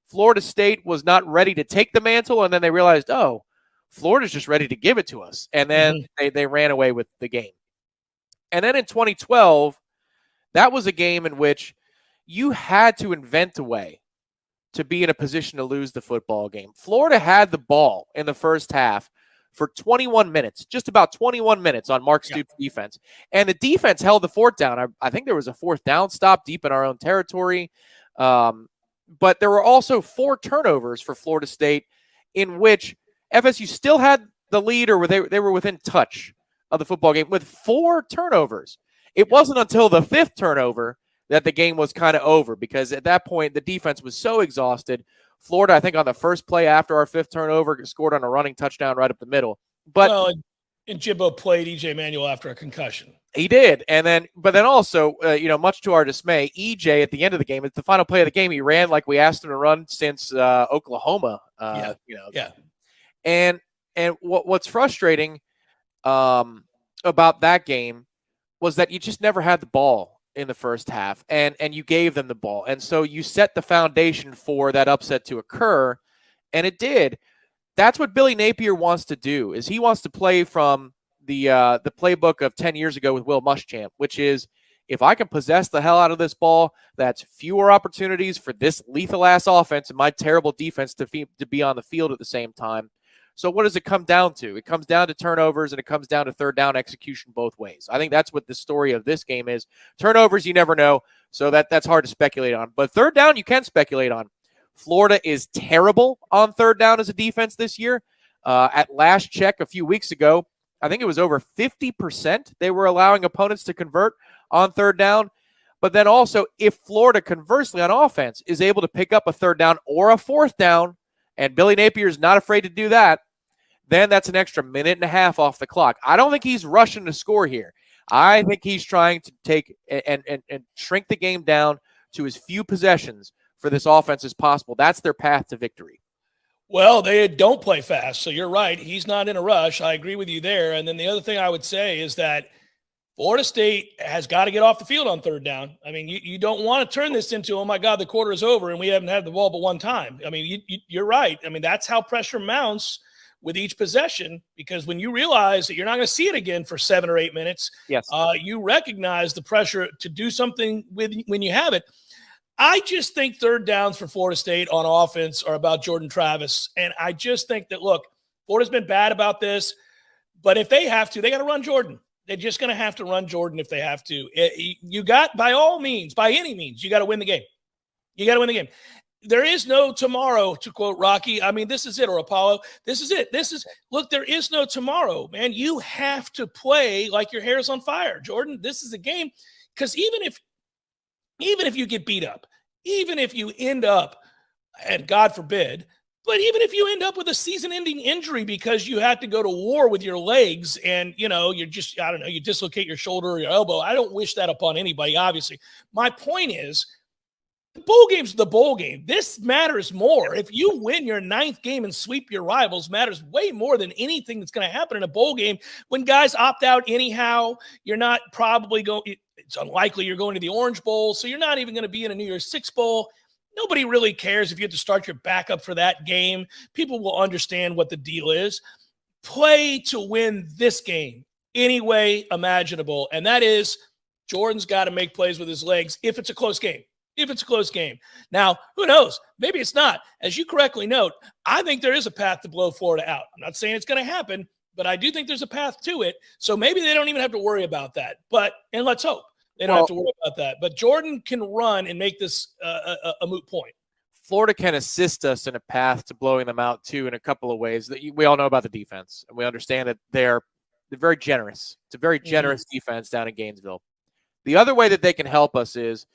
Speaker 2: Florida State was not ready to take the mantle, and then they realized, oh, Florida's just ready to give it to us. And then they ran away with the game. And then in 2012, that was a game in which you had to invent a way to be in a position to lose the football game. Florida had the ball in the first half for 21 minutes, just about 21 minutes on Mark Stoops' defense. And the defense held the fort down. I think there was a fourth down stop deep in our own territory. But there were also 4 turnovers for Florida State in which FSU still had the lead or they were within touch of the football game with 4 turnovers. It wasn't until the 5th turnover that the game was kind of over because at that point the defense was so exhausted. Florida, I think on the first play after our 5th turnover, scored on a running touchdown right up the middle. But
Speaker 1: and Jimbo played EJ Manuel after a concussion.
Speaker 2: He did. But then also, much to our dismay, EJ at the end of the game, it's the final play of the game, he ran like we asked him to run since Oklahoma. And what's frustrating about that game was that you just never had the ball in the first half, and you gave them the ball. And so you set the foundation for that upset to occur, and it did. That's what Billy Napier wants to do, is he wants to play from the playbook of 10 years ago with Will Muschamp, which is if I can possess the hell out of this ball, that's fewer opportunities for this lethal-ass offense and my terrible defense to be on the field at the same time. So what does it come down to? It comes down to turnovers, and it comes down to third down execution both ways. I think that's what the story of this game is. Turnovers, you never know, so that's hard to speculate on. But third down, you can speculate on. Florida is terrible on third down as a defense this year. At last check a few weeks ago, I think it was over 50% they were allowing opponents to convert on third down. But then also, if Florida, conversely, on offense, is able to pick up a third down or a fourth down, and Billy Napier is not afraid to do that, then that's an extra minute and a half off the clock. I don't think he's rushing to score here. I think he's trying to take and shrink the game down to as few possessions for this offense as possible. That's their path to victory.
Speaker 1: Well, they don't play fast, so you're right. He's not in a rush. I agree with you there. And then the other thing I would say is that Florida State has got to get off the field on third down. I mean, you don't want to turn this into, oh, my God, the quarter is over and we haven't had the ball but one time. I mean, you're right. I mean, that's how pressure mounts with each possession, because when you realize that you're not going to see it again for 7 or 8 minutes, you recognize the pressure to do something when you have it. I just think third downs for Florida State on offense are about Jordan Travis. And I just think that, look, Florida's been bad about this, but if they have to, they got to run Jordan. They're just going to have to run Jordan if they have to. You got, by all means, by any means, you got to win the game. You got to win the game. There is no tomorrow, to quote Rocky. I mean, this is it, or Apollo. This is it. Look, there is no tomorrow, man. You have to play like your hair's on fire, Jordan. This is a game, because even if you get beat up, even if you end up, and God forbid, But even if you end up with a season-ending injury because you had to go to war with your legs and, you're just, I don't know, you dislocate your shoulder or your elbow, I don't wish that upon anybody, obviously. My point is, the bowl game's the bowl game. This matters more. If you win your 9th game and sweep your rivals, matters way more than anything that's going to happen in a bowl game. When guys opt out anyhow, you're not probably going – it's unlikely you're going to the Orange Bowl, so you're not even going to be in a New Year's Six Bowl. Nobody really cares if you have to start your backup for that game. People will understand what the deal is. Play to win this game any way imaginable, and that is Jordan's got to make plays with his legs if it's a close game. Now, who knows? Maybe it's not. As you correctly note, I think there is a path to blow Florida out. I'm not saying it's going to happen, but I do think there's a path to it. So maybe they don't even have to worry about that. And let's hope they don't have to worry about that. But Jordan can run and make this a moot point.
Speaker 2: Florida can assist us in a path to blowing them out, too, in a couple of ways. We all know about the defense, and we understand that they're very generous. It's a very generous defense down in Gainesville. The other way that they can help us is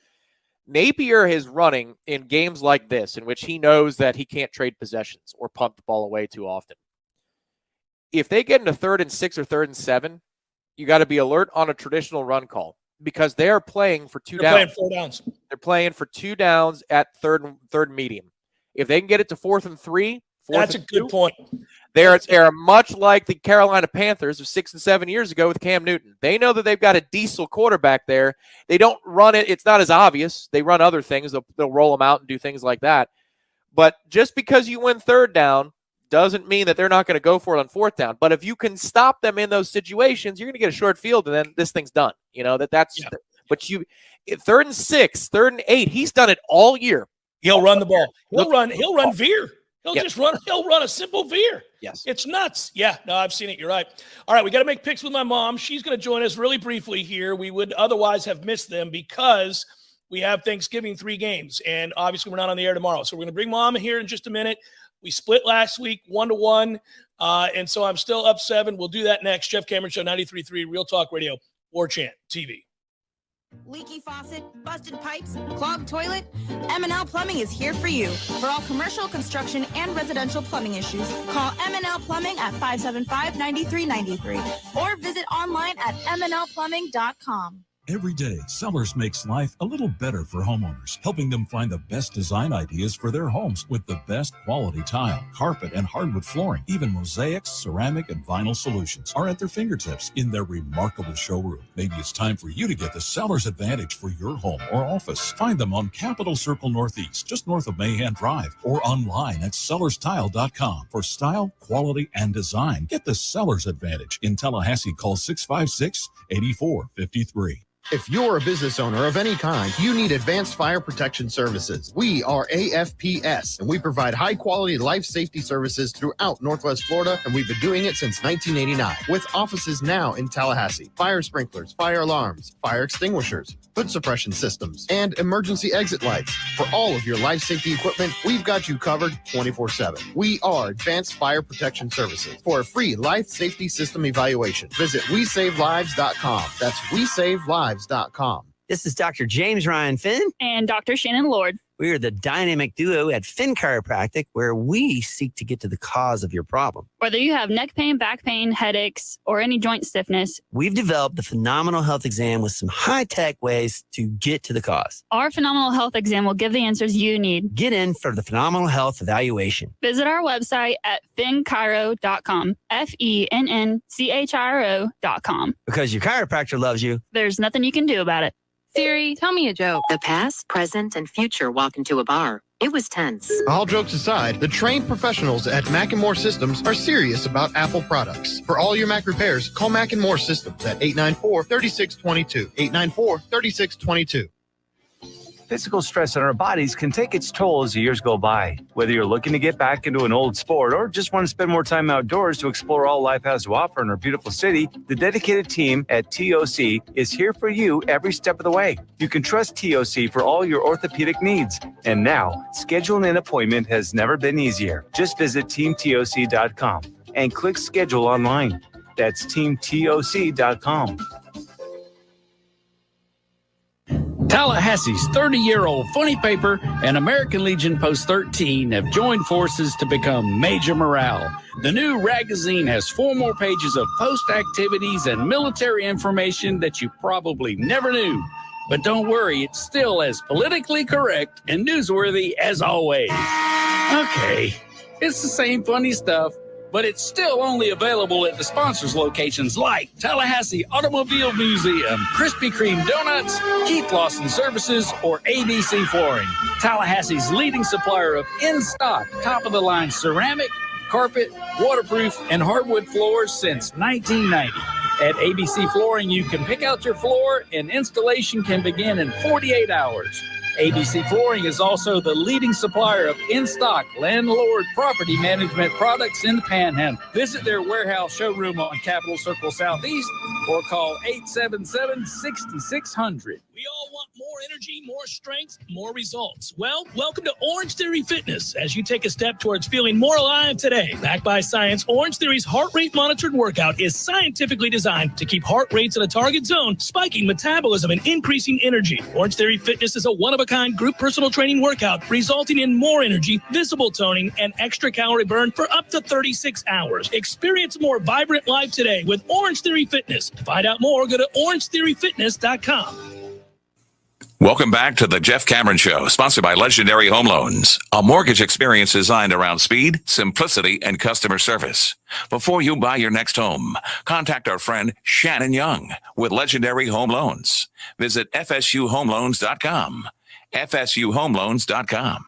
Speaker 2: Napier is running in games like this in which he knows that he can't trade possessions or punt the ball away too often. If they get into 3rd and 6 or 3rd and 7, you got to be alert on a traditional run call because they are playing for 2 downs.
Speaker 1: They're playing 4 downs.
Speaker 2: They're playing for 2 downs at third and medium. If they can get it to 4th and 3,
Speaker 1: that's a good point.
Speaker 2: They're much like the Carolina Panthers of 6 and 7 years ago with Cam Newton. They know that they've got a diesel quarterback there. They don't run it. It's not as obvious. They run other things. They'll roll them out and do things like that. But just because you win 3rd down doesn't mean that they're not going to go for it on 4th down. But if you can stop them in those situations, you're going to get a short field, and then this thing's done. But 3rd and 6, 3rd and 8, he's done it all year.
Speaker 1: He'll run the ball. He'll run veer. He'll run a simple veer.
Speaker 2: Yes.
Speaker 1: It's nuts. Yeah, no, I've seen it. You're right. All right, we got to make picks with my mom. She's going to join us really briefly here. We would otherwise have missed them because we have Thanksgiving 3 games, and obviously we're not on the air tomorrow. So we're going to bring Mom here in just a minute. We split last week 1-1, and so I'm still up 7. We'll do that next. Jeff Cameron Show, 93.3 Real Talk Radio, Warchant TV.
Speaker 19: Leaky faucet, busted pipes, clogged toilet? M&L Plumbing is here for you. For all commercial, construction, and residential plumbing issues, call M&L Plumbing at 575-9393 or visit online at mnlplumbing.com.
Speaker 20: Every day, Sellers makes life a little better for homeowners, helping them find the best design ideas for their homes with the best quality tile, carpet, and hardwood flooring. Even mosaics, ceramic, and vinyl solutions are at their fingertips in their remarkable showroom. Maybe it's time for you to get the Sellers advantage for your home or office. Find them on Capitol Circle Northeast, just north of Mahan Drive, or online at sellerstile.com. For style, quality, and design, get the Sellers advantage. In Tallahassee, call 656-8453.
Speaker 7: If you're a business owner of any kind, you need advanced fire protection services. We are AFPS, and we provide high-quality life safety services throughout Northwest Florida, and we've been doing it since 1989, with offices now in Tallahassee. Fire sprinklers, fire alarms, fire extinguishers, hood suppression systems, and emergency exit lights. For all of your life safety equipment, we've got you covered 24/7. We are Advanced Fire Protection Services. For a free life safety system evaluation, visit WeSaveLives.com. That's WeSaveLives.com.
Speaker 21: This is Dr. James Ryan Finn
Speaker 22: and Dr. Shannon Lord.
Speaker 21: We are the dynamic duo at Finn Chiropractic, where we seek to get to the cause of your problem.
Speaker 22: Whether you have neck pain, back pain, headaches, or any joint stiffness,
Speaker 21: we've developed the Phenomenal Health Exam with some high-tech ways to get to the cause.
Speaker 22: Our Phenomenal Health Exam will give the answers you need.
Speaker 21: Get in for the Phenomenal Health Evaluation.
Speaker 22: Visit our website at finnchiro.com, FENNCHIRO.com.
Speaker 21: Because your chiropractor loves you,
Speaker 22: there's nothing you can do about it.
Speaker 23: Siri, tell me a joke. The past, present, and future walk into a bar. It was tense.
Speaker 7: All jokes aside, the trained professionals at Mac & More Systems are serious about Apple products. For all your Mac repairs, call Mac & More Systems at 894-3622. 894-3622.
Speaker 13: Physical stress on our bodies can take its toll as the years go by. Whether you're looking to get back into an old sport or just want to spend more time outdoors to explore all life has to offer in our beautiful city, the dedicated team at TOC is here for you every step of the way. You can trust TOC for all your orthopedic needs. And now, scheduling an appointment has never been easier. Just visit teamtoc.com and click schedule online. That's teamtoc.com.
Speaker 3: Tallahassee's 30-year-old funny paper and American Legion Post 13 have joined forces to become Major Morale. The new magazine has 4 more pages of post activities and military information that you probably never knew. But don't worry, it's still as politically correct and newsworthy as always. Okay, it's the same funny stuff, but it's still only available at the sponsors' locations like Tallahassee Automobile Museum, Krispy Kreme Donuts, Keith Lawson Services, or ABC Flooring. Tallahassee's leading supplier of in-stock, top-of-the-line ceramic, carpet, waterproof, and hardwood floors since 1990. At ABC Flooring, you can pick out your floor and installation can begin in 48 hours. ABC Flooring is also the leading supplier of in-stock landlord property management products in the Panhandle. Visit their warehouse showroom on Capitol Circle Southeast or call 877-6600.
Speaker 8: We all want more energy, more strength, more results. Well, welcome to Orange Theory Fitness as you take a step towards feeling more alive today. Backed by science, Orange Theory's heart rate monitored workout is scientifically designed to keep heart rates in a target zone, spiking metabolism and increasing energy. Orange Theory Fitness is a one-of-a-kind group personal training workout resulting in more energy, visible toning, and extra calorie burn for up to 36 hours. Experience a more vibrant life today with Orange Theory Fitness. To find out more, go to orangetheoryfitness.com.
Speaker 9: Welcome back to the Jeff Cameron Show, sponsored by Legendary Home Loans, a mortgage experience designed around speed, simplicity, and customer service. Before you buy your next home, contact our friend Shannon Young with Legendary Home Loans. Visit FSUHomeLoans.com. FSUHomeLoans.com.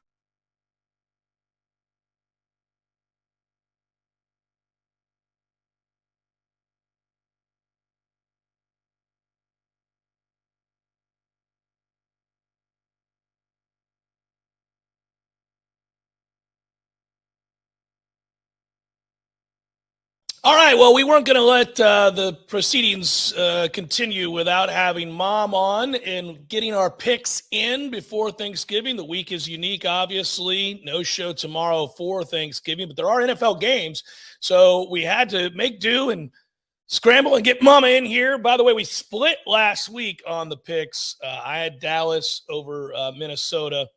Speaker 1: All right, well, we weren't going to let the proceedings continue without having Mom on and getting our picks in before Thanksgiving. The week is unique, obviously. No show tomorrow for Thanksgiving, but there are NFL games, so we had to make do and scramble and get Mama in here. By the way, we split last week on the picks. I had Dallas over Minnesota,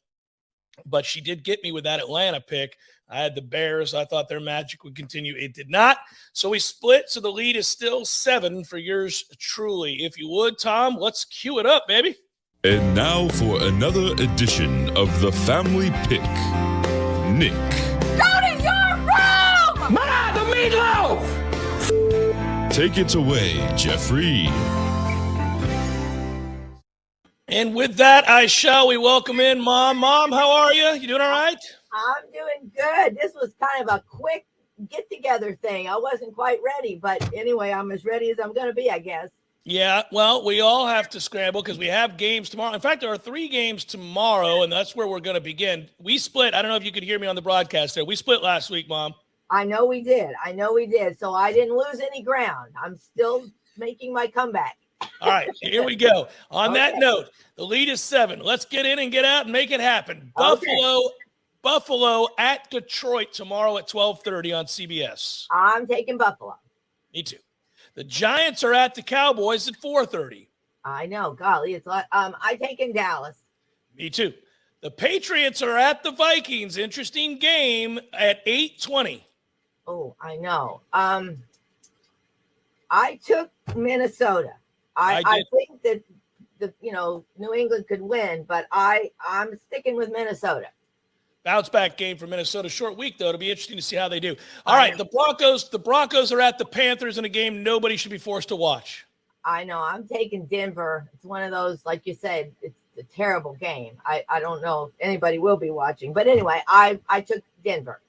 Speaker 1: but she did get me with that Atlanta pick. I had the Bears. I thought their magic would continue. It did not. So we split. So the lead is still 7 for yours truly. If you would, Tom, let's cue it up, baby.
Speaker 4: And now for another edition of the Family Pick. Nick.
Speaker 12: Go to your room!
Speaker 3: Ma, the meatloaf!
Speaker 4: Take it away, Jeffrey.
Speaker 1: And with that, we welcome in Mom. Mom, how are you? You doing all right?
Speaker 6: I'm doing good. This was kind of a quick get-together thing. I wasn't quite ready, but anyway, I'm as ready as I'm going to be, I guess.
Speaker 1: Yeah, well, we all have to scramble because we have games tomorrow. In fact, there are 3 games tomorrow, and that's where we're going to begin. We split. I don't know if you could hear me on the broadcast there. We split last week, Mom.
Speaker 6: I know we did. So I didn't lose any ground. I'm still making my comeback.
Speaker 1: All right, here we go. On that note, the lead is 7. Let's get in and get out and make it happen. Buffalo at Detroit tomorrow at 12:30 on CBS.
Speaker 6: I'm taking Buffalo.
Speaker 1: Me too. The Giants are at the Cowboys at 4:30.
Speaker 6: I know. Golly, it's I'm taking Dallas.
Speaker 1: Me too. The Patriots are at the Vikings. Interesting game at 8:20.
Speaker 6: Oh, I know. I took Minnesota. I think that New England could win, but I'm sticking with Minnesota.
Speaker 1: Bounce back game for Minnesota. Short week, though. It'll be interesting to see how they do. All right, the Broncos are at the Panthers in a game nobody should be forced to watch.
Speaker 6: I know. I'm taking Denver. It's one of those, like you said, it's a terrible game. I don't know if anybody will be watching. But anyway, I took Denver.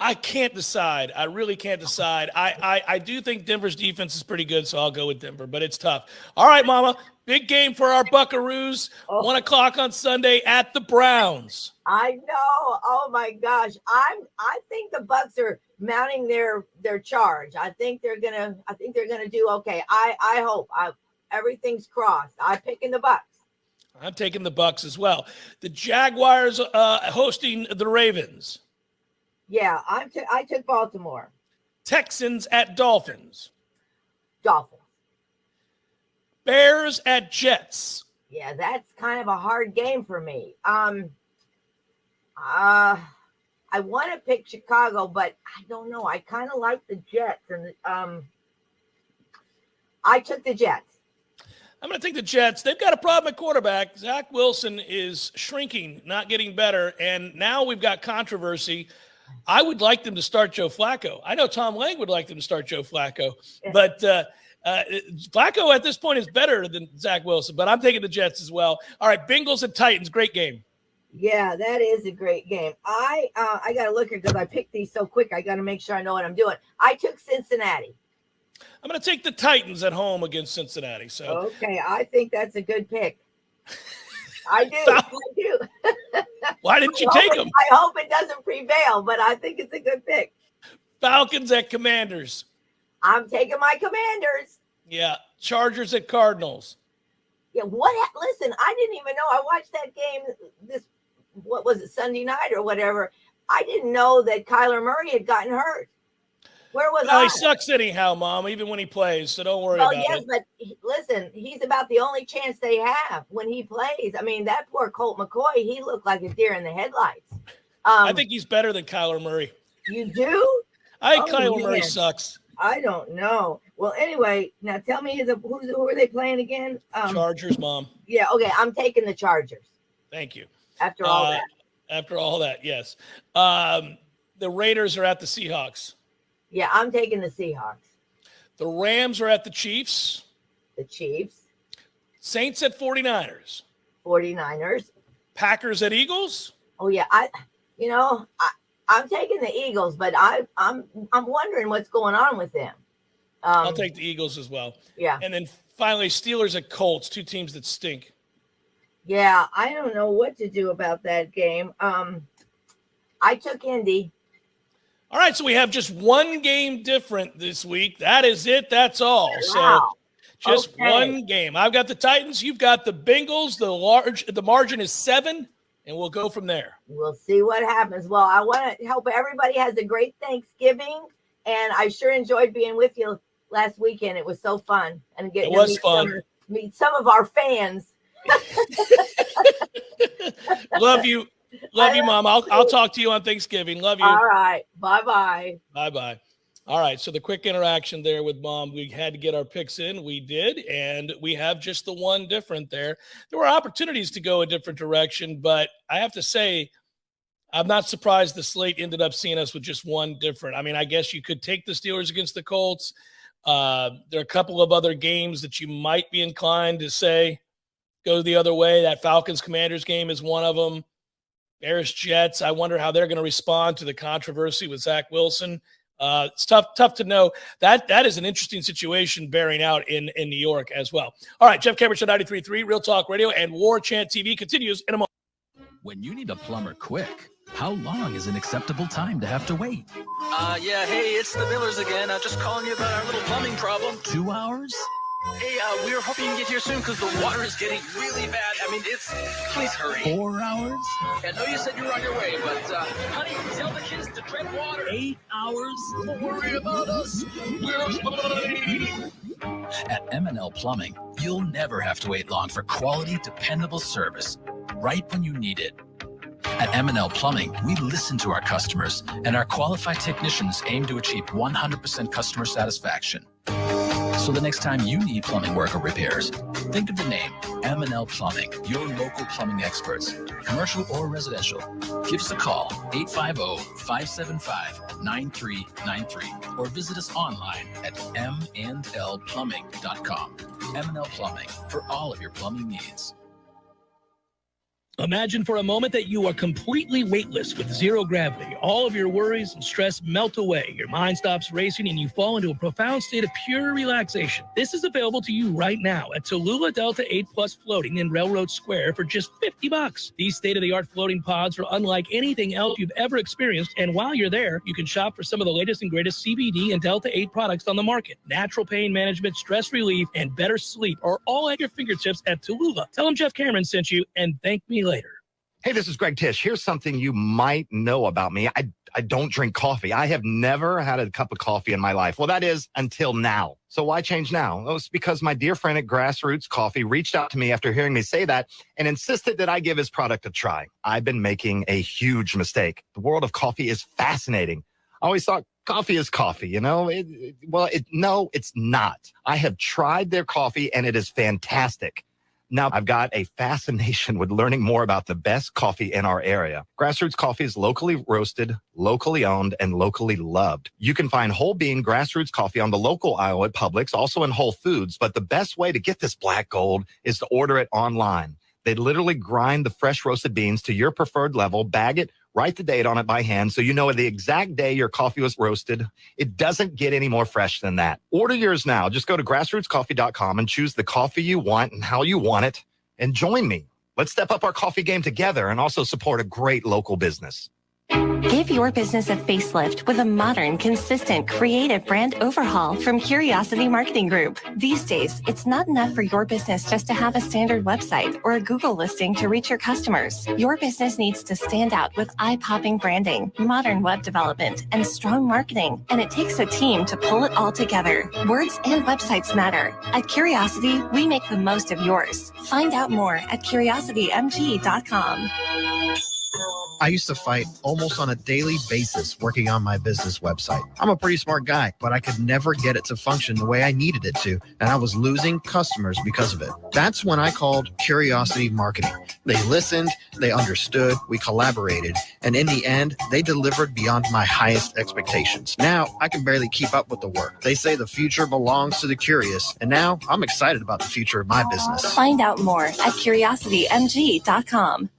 Speaker 1: I can't decide. I really can't decide. I do think Denver's defense is pretty good, so I'll go with Denver, but it's tough. All right, Mama. Big game for our Buckaroos. 1 o'clock on Sunday at the Browns.
Speaker 6: I know. Oh my gosh. I think the Bucs are mounting their charge. I think they're gonna do okay. I hope. Everything's crossed. I'm picking the Bucs.
Speaker 1: I'm taking the Bucs as well. The Jaguars hosting the Ravens.
Speaker 6: Yeah, I took Baltimore.
Speaker 1: Texans at Dolphins.
Speaker 6: Dolphins.
Speaker 1: Bears at Jets.
Speaker 6: Yeah, that's kind of a hard game for me. I want to pick Chicago, but I don't know. I kind of like the Jets, and I took the Jets.
Speaker 1: I'm going to take the Jets. They've got a problem at quarterback. Zach Wilson is shrinking, not getting better, and now we've got controversy. I would like them to start Joe Flacco. I know Tom Lang would like them to start Joe Flacco, but Flacco at this point is better than Zach Wilson, but I'm taking the Jets as well. All right, Bengals and Titans, great game.
Speaker 6: Yeah, that is a great game. I got to look here because I picked these so quick. I got to make sure I know what I'm doing. I took Cincinnati.
Speaker 1: I'm going to take the Titans at home against Cincinnati. So
Speaker 6: okay, I think that's a good pick. I do.
Speaker 1: Why didn't you take them?
Speaker 6: I hope it doesn't prevail, but I think it's a good pick.
Speaker 1: Falcons at Commanders.
Speaker 6: I'm taking my Commanders.
Speaker 1: Yeah, Chargers at Cardinals.
Speaker 6: Yeah, listen, I didn't even know. I watched that game what was it, Sunday night or whatever. I didn't know that Kyler Murray had gotten hurt. Where was I?
Speaker 1: He sucks anyhow, Mom, even when he plays, so don't worry about it.
Speaker 6: But listen, he's about the only chance they have when he plays. I mean, that poor Colt McCoy, he looked like a deer in the headlights.
Speaker 1: I think he's better than Kyler Murray.
Speaker 6: You do?
Speaker 1: I think Kyler Murray sucks.
Speaker 6: I don't know. Well, anyway, now tell me who are they playing again?
Speaker 1: Chargers, Mom.
Speaker 6: Yeah, okay, I'm taking the Chargers.
Speaker 1: Thank you.
Speaker 6: After all that.
Speaker 1: After all that, yes. The Raiders are at the Seahawks.
Speaker 6: Yeah, I'm taking the Seahawks.
Speaker 1: The Rams are at the Chiefs.
Speaker 6: The Chiefs.
Speaker 1: Saints at 49ers.
Speaker 6: 49ers.
Speaker 1: Packers at Eagles.
Speaker 6: Oh yeah, I'm taking the Eagles, but I'm wondering what's going on with them.
Speaker 1: I'll take the Eagles as well.
Speaker 6: Yeah.
Speaker 1: And then finally, Steelers at Colts, two teams that stink.
Speaker 6: Yeah, I don't know what to do about that game. I took Indy.
Speaker 1: All right, so we have just one game different this week. That is it. That's all.
Speaker 6: Wow.
Speaker 1: So just one game. I've got the Titans. You've got the Bengals. The margin is 7, and we'll go from there.
Speaker 6: We'll see what happens. Well, I want to hope everybody has a great Thanksgiving, and I sure enjoyed being with you last weekend. It was so fun, and getting to meet some of our fans.
Speaker 1: Love you. Love you, Mom. I'll talk to you on Thanksgiving. Love you.
Speaker 6: All right. Bye-bye.
Speaker 1: Bye-bye. All right, so the quick interaction there with Mom, we had to get our picks in. We did, and we have just the one different there. There were opportunities to go a different direction, but I have to say, I'm not surprised the slate ended up seeing us with just one different. I mean, I guess you could take the Steelers against the Colts. There are a couple of other games that you might be inclined to say go the other way. That Falcons-Commanders game is one of them. Bears-Jets, I wonder how they're going to respond to the controversy with Zach Wilson. It's tough to know. That is an interesting situation bearing out in New York as well. All right, Jeff Cameron Show 93.3, Real Talk Radio, and Warchant TV continues in a moment.
Speaker 20: When you need a plumber quick, how long is an acceptable time to have to wait?
Speaker 16: Yeah, hey, it's the Millers again. Just calling you about our little plumbing problem.
Speaker 20: 2 hours?
Speaker 16: Hey, we were hoping you can get here soon because the water is getting really bad. I mean, please hurry.
Speaker 20: 4 hours?
Speaker 16: I know you said you were on your way, but, honey, tell the kids to tread water.
Speaker 20: 8 hours?
Speaker 16: Don't worry about us. We're fine.
Speaker 20: At M&L Plumbing, you'll never have to wait long for quality, dependable service right when you need it. At M&L Plumbing, we listen to our customers, and our qualified technicians aim to achieve 100% customer satisfaction. So the next time you need plumbing work or repairs, think of the name M&L Plumbing, your local plumbing experts, commercial or residential. Give us a call, 850-575-9393, or visit us online at mndlplumbing.com. M&L Plumbing, for all of your plumbing needs.
Speaker 8: Imagine for a moment that you are completely weightless with zero gravity. All of your worries and stress melt away. Your mind stops racing and you fall into a profound state of pure relaxation. This is available to you right now at Tallulah Delta 8 Plus Floating in Railroad Square for just $50. These state-of-the-art floating pods are unlike anything else you've ever experienced. And while you're there, you can shop for some of the latest and greatest CBD and Delta 8 products on the market. Natural pain management, stress relief, and better sleep are all at your fingertips at Tallulah. Tell them Jeff Cameron sent you and thank me later.
Speaker 5: Hey, this is Greg Tish. Here's something you might know about me. I don't drink coffee. I have never had a cup of coffee in my life. Well, that is until now. So why change now? Well, it's because my dear friend at Grassroots Coffee reached out to me after hearing me say that and insisted that I give his product a try. I've been making a huge mistake. The world of coffee is fascinating. I always thought coffee is coffee, you know? No, it's not. I have tried their coffee and it is fantastic. Now, I've got a fascination with learning more about the best coffee in our area. Grassroots Coffee is locally roasted, locally owned, and locally loved. You can find whole bean Grassroots Coffee on the local aisle at Publix, also in Whole Foods. But the best way to get this black gold is to order it online. They literally grind the fresh roasted beans to your preferred level, bag it, write the date on it by hand so you know the exact day your coffee was roasted. It doesn't get any more fresh than that. Order yours now. Just go to grassrootscoffee.com and choose the coffee you want and how you want it. And join me. Let's step up our coffee game together and also support a great local business.
Speaker 10: Give your business a facelift with a modern, consistent, creative brand overhaul from Curiosity Marketing Group. These days, it's not enough for your business just to have a standard website or a Google listing to reach your customers. Your business needs to stand out with eye-popping branding, modern web development, and strong marketing. And it takes a team to pull it all together. Words and websites matter. At Curiosity, we make the most of yours. Find out more at curiositymg.com.
Speaker 7: I used to fight almost on a daily basis working on my business website. I'm a pretty smart guy, but I could never get it to function the way I needed it to, and I was losing customers because of it. That's when I called Curiosity Marketing. They listened, they understood, we collaborated, and in the end, they delivered beyond my highest expectations. Now, I can barely keep up with the work. They say the future belongs to the curious, and now I'm excited about the future of my business.
Speaker 10: Find out more at curiositymg.com.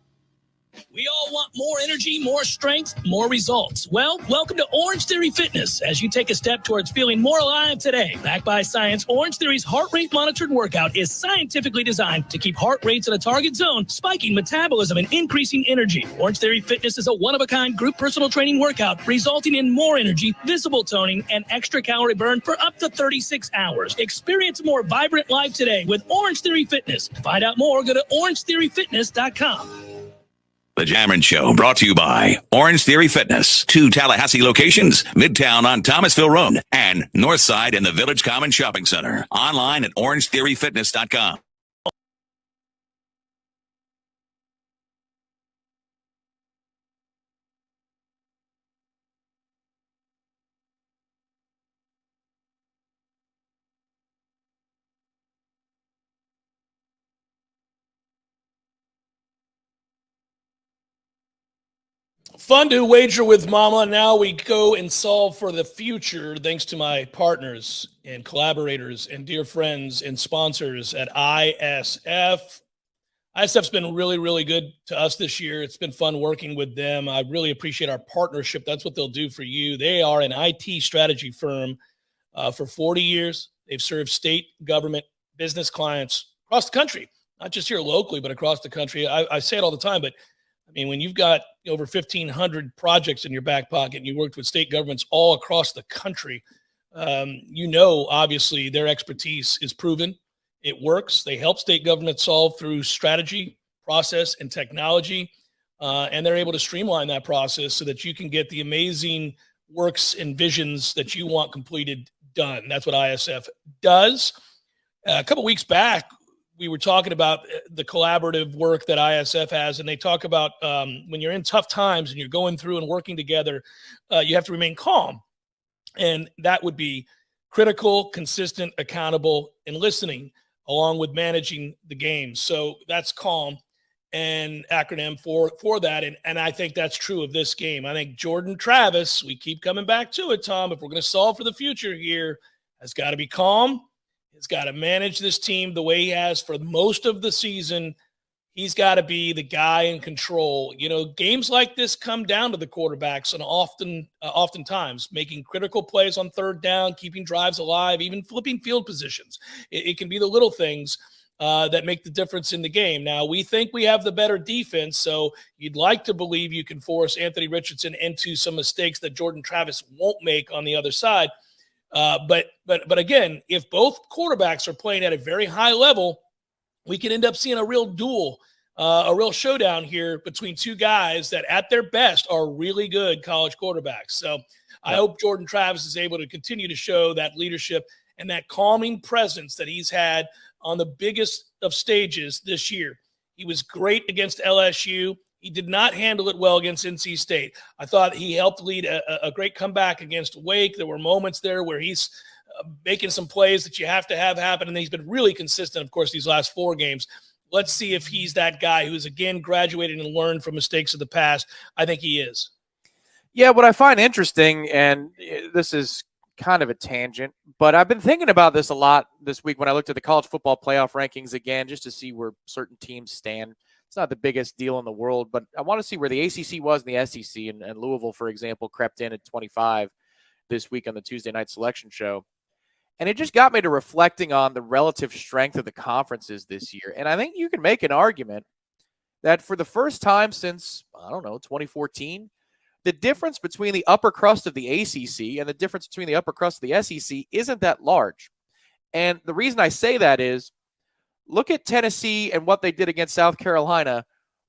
Speaker 8: We all want more energy, more strength, more results. Well, welcome to Orange Theory Fitness as you take a step towards feeling more alive today. Backed by science, Orange Theory's heart rate monitored workout is scientifically designed to keep heart rates in a target zone, spiking metabolism and increasing energy. Orange Theory Fitness is a one-of-a-kind group personal training workout resulting in more energy, visible toning, and extra calorie burn for up to 36 hours. Experience a more vibrant life today with Orange Theory Fitness. To find out more, go to orangetheoryfitness.com.
Speaker 9: The Jammin' Show brought to you by Orange Theory Fitness. 2 Tallahassee locations, Midtown on Thomasville Road and Northside in the Village Common Shopping Center. Online at orangetheoryfitness.com.
Speaker 1: Fun to wager with Mama. Now we go and solve for the future thanks to my partners and collaborators and dear friends and sponsors at ISF. ISF's been really, really good to us this year. It's been fun working with them. I really appreciate our partnership. That's what they'll do for you. They are an IT strategy firm for 40 years. They've served state, government, business clients across the country, not just here locally, but across the country. I say it all the time, but I mean, when you've got over 1,500 projects in your back pocket and you worked with state governments all across the country, obviously their expertise is proven. It works. They help state governments solve through strategy, process, and technology, and they're able to streamline that process so that you can get the amazing works and visions that you want completed done. That's what ISF does. A couple weeks back, we were talking about the collaborative work that ISF has, and they talk about when you're in tough times and you're going through and working together, you have to remain calm. And that would be critical, consistent, accountable, and listening, along with managing the game. So that's CALM, and acronym for that. And I think that's true of this game. I think Jordan Travis, we keep coming back to it, Tom, if we're going to solve for the future here, has got to be calm. He's got to manage this team the way he has for most of the season. He's got to be the guy in control. You know, games like this come down to the quarterbacks, and oftentimes making critical plays on third down, keeping drives alive, even flipping field positions. It can be the little things that make the difference in the game. Now, we think we have the better defense, so you'd like to believe you can force Anthony Richardson into some mistakes that Jordan Travis won't make on the other side. But again, if both quarterbacks are playing at a very high level, we could end up seeing a real duel a real showdown here between two guys that at their best are really good college quarterbacks. So I hope Jordan Travis is able to continue to show that leadership and that calming presence that he's had on the biggest of stages this year. He was great against LSU. He did not handle it well against NC State. I thought he helped lead a great comeback against Wake. There were moments there where he's making some plays that you have to have happen, and he's been really consistent, of course, these last 4 games. Let's see if he's that guy who's, again, graduated and learned from mistakes of the past. I think he is.
Speaker 2: Yeah, what I find interesting, and this is kind of a tangent, but I've been thinking about this a lot this week when I looked at the college football playoff rankings again, just to see where certain teams stand. It's not the biggest deal in the world, but I want to see where the ACC was in the SEC, and Louisville, for example, crept in at 25 this week on the Tuesday night selection show. And it just got me to reflecting on the relative strength of the conferences this year. And I think you can make an argument that for the first time since, 2014, the difference between the upper crust of the ACC and the difference between the upper crust of the SEC isn't that large. And the reason I say that is, look at Tennessee and what they did against South Carolina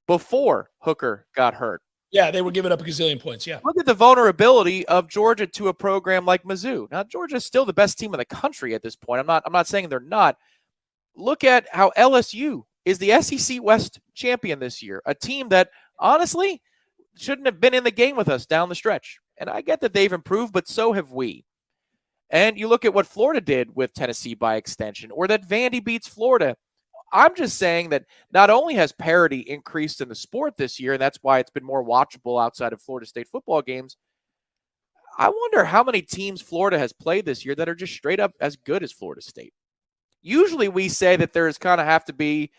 Speaker 2: before Hooker got hurt.
Speaker 1: Yeah, they were giving up a gazillion points, yeah.
Speaker 2: Look at the vulnerability of Georgia to a program like Mizzou. Now, Georgia is still the best team in the country at this point. I'm not saying they're not. Look at how LSU is the SEC West champion this year, a team that, honestly, shouldn't have been in the game with us down the stretch. And I get that they've improved, but so have we. And you look at what Florida did with Tennessee by extension, or that Vandy beats Florida. I'm just saying that not only has parity increased in the sport this year, and that's why it's been more watchable outside of Florida State football games, I wonder how many teams Florida has played this year that are just straight up as good as Florida State. Usually we say that there's going to have to be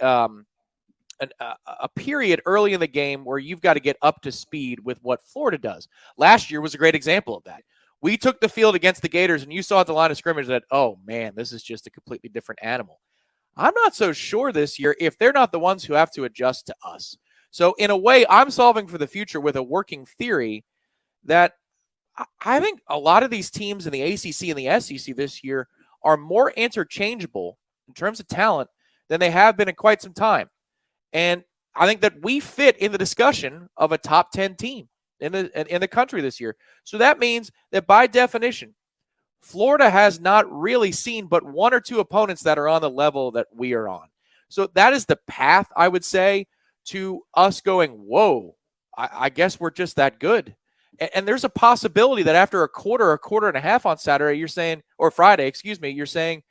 Speaker 2: a period early in the game where you've got to get up to speed with what Florida does. Last year was a great example of that. We took the field against the Gators, and you saw at the line of scrimmage that, oh, man, this is just a completely different animal. I'm not so sure this year if they're not the ones who have to adjust to us. So in a way, I'm solving for the future with a working theory that I think a lot of these teams in the ACC and the SEC this year are more interchangeable in terms of talent than they have been in quite some time. And I think that we fit in the discussion of a top 10 team in the country this year. So that means that by definition, Florida has not really seen but 1 or 2 opponents that are on the level that we are on. So that is the path, I would say, to us going, whoa, I guess we're just that good. And there's a possibility that after a quarter and a half on Saturday, you're saying, or Friday, you're saying,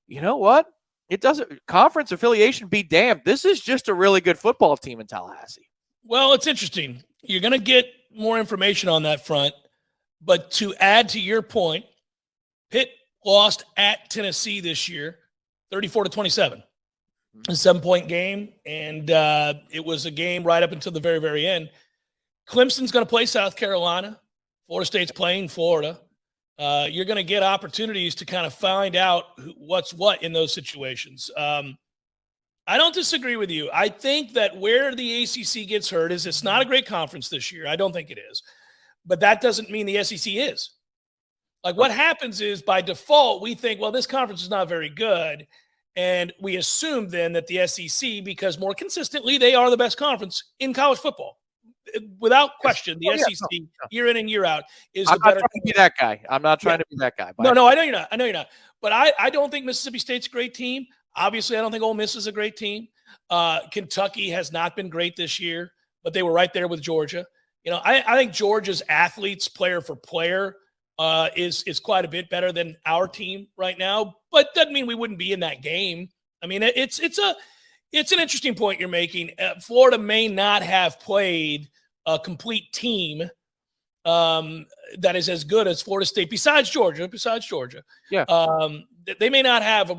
Speaker 2: you know what? It doesn't, conference affiliation be damned. This is just a really good football team in Tallahassee.
Speaker 1: Well, it's interesting. You're going to get more information on that front. But to add to your point, Pitt lost at Tennessee this year, 34-27. A 7-point game, and it was a game right up until the very, very end. Clemson's going to play South Carolina. Florida State's playing Florida. You're going to get opportunities to kind of find out what's what in those situations. I don't disagree with you. I think that where the ACC gets hurt is it's not a great conference this year. I don't think it is. But that doesn't mean the SEC is. Like what happens is by default, we think, well, this conference is not very good. And we assume then that the SEC, because more consistently, they are the best conference in college football. Without question, the SEC year in and year out is the better.
Speaker 2: I'm not trying to be that guy. I'm not trying to be that guy.
Speaker 1: No, I know you're not. I know you're not. But I don't think Mississippi State's a great team. Obviously, I don't think Ole Miss is a great team. Kentucky has not been great this year, but they were right there with Georgia. You know, I think Georgia's athletes, player for player, is quite a bit better than our team right now. But doesn't mean we wouldn't be in that game. I mean, it's an interesting point you're making. Florida may not have played a complete team that is as good as Florida State, besides Georgia.
Speaker 2: Yeah.
Speaker 1: They may not have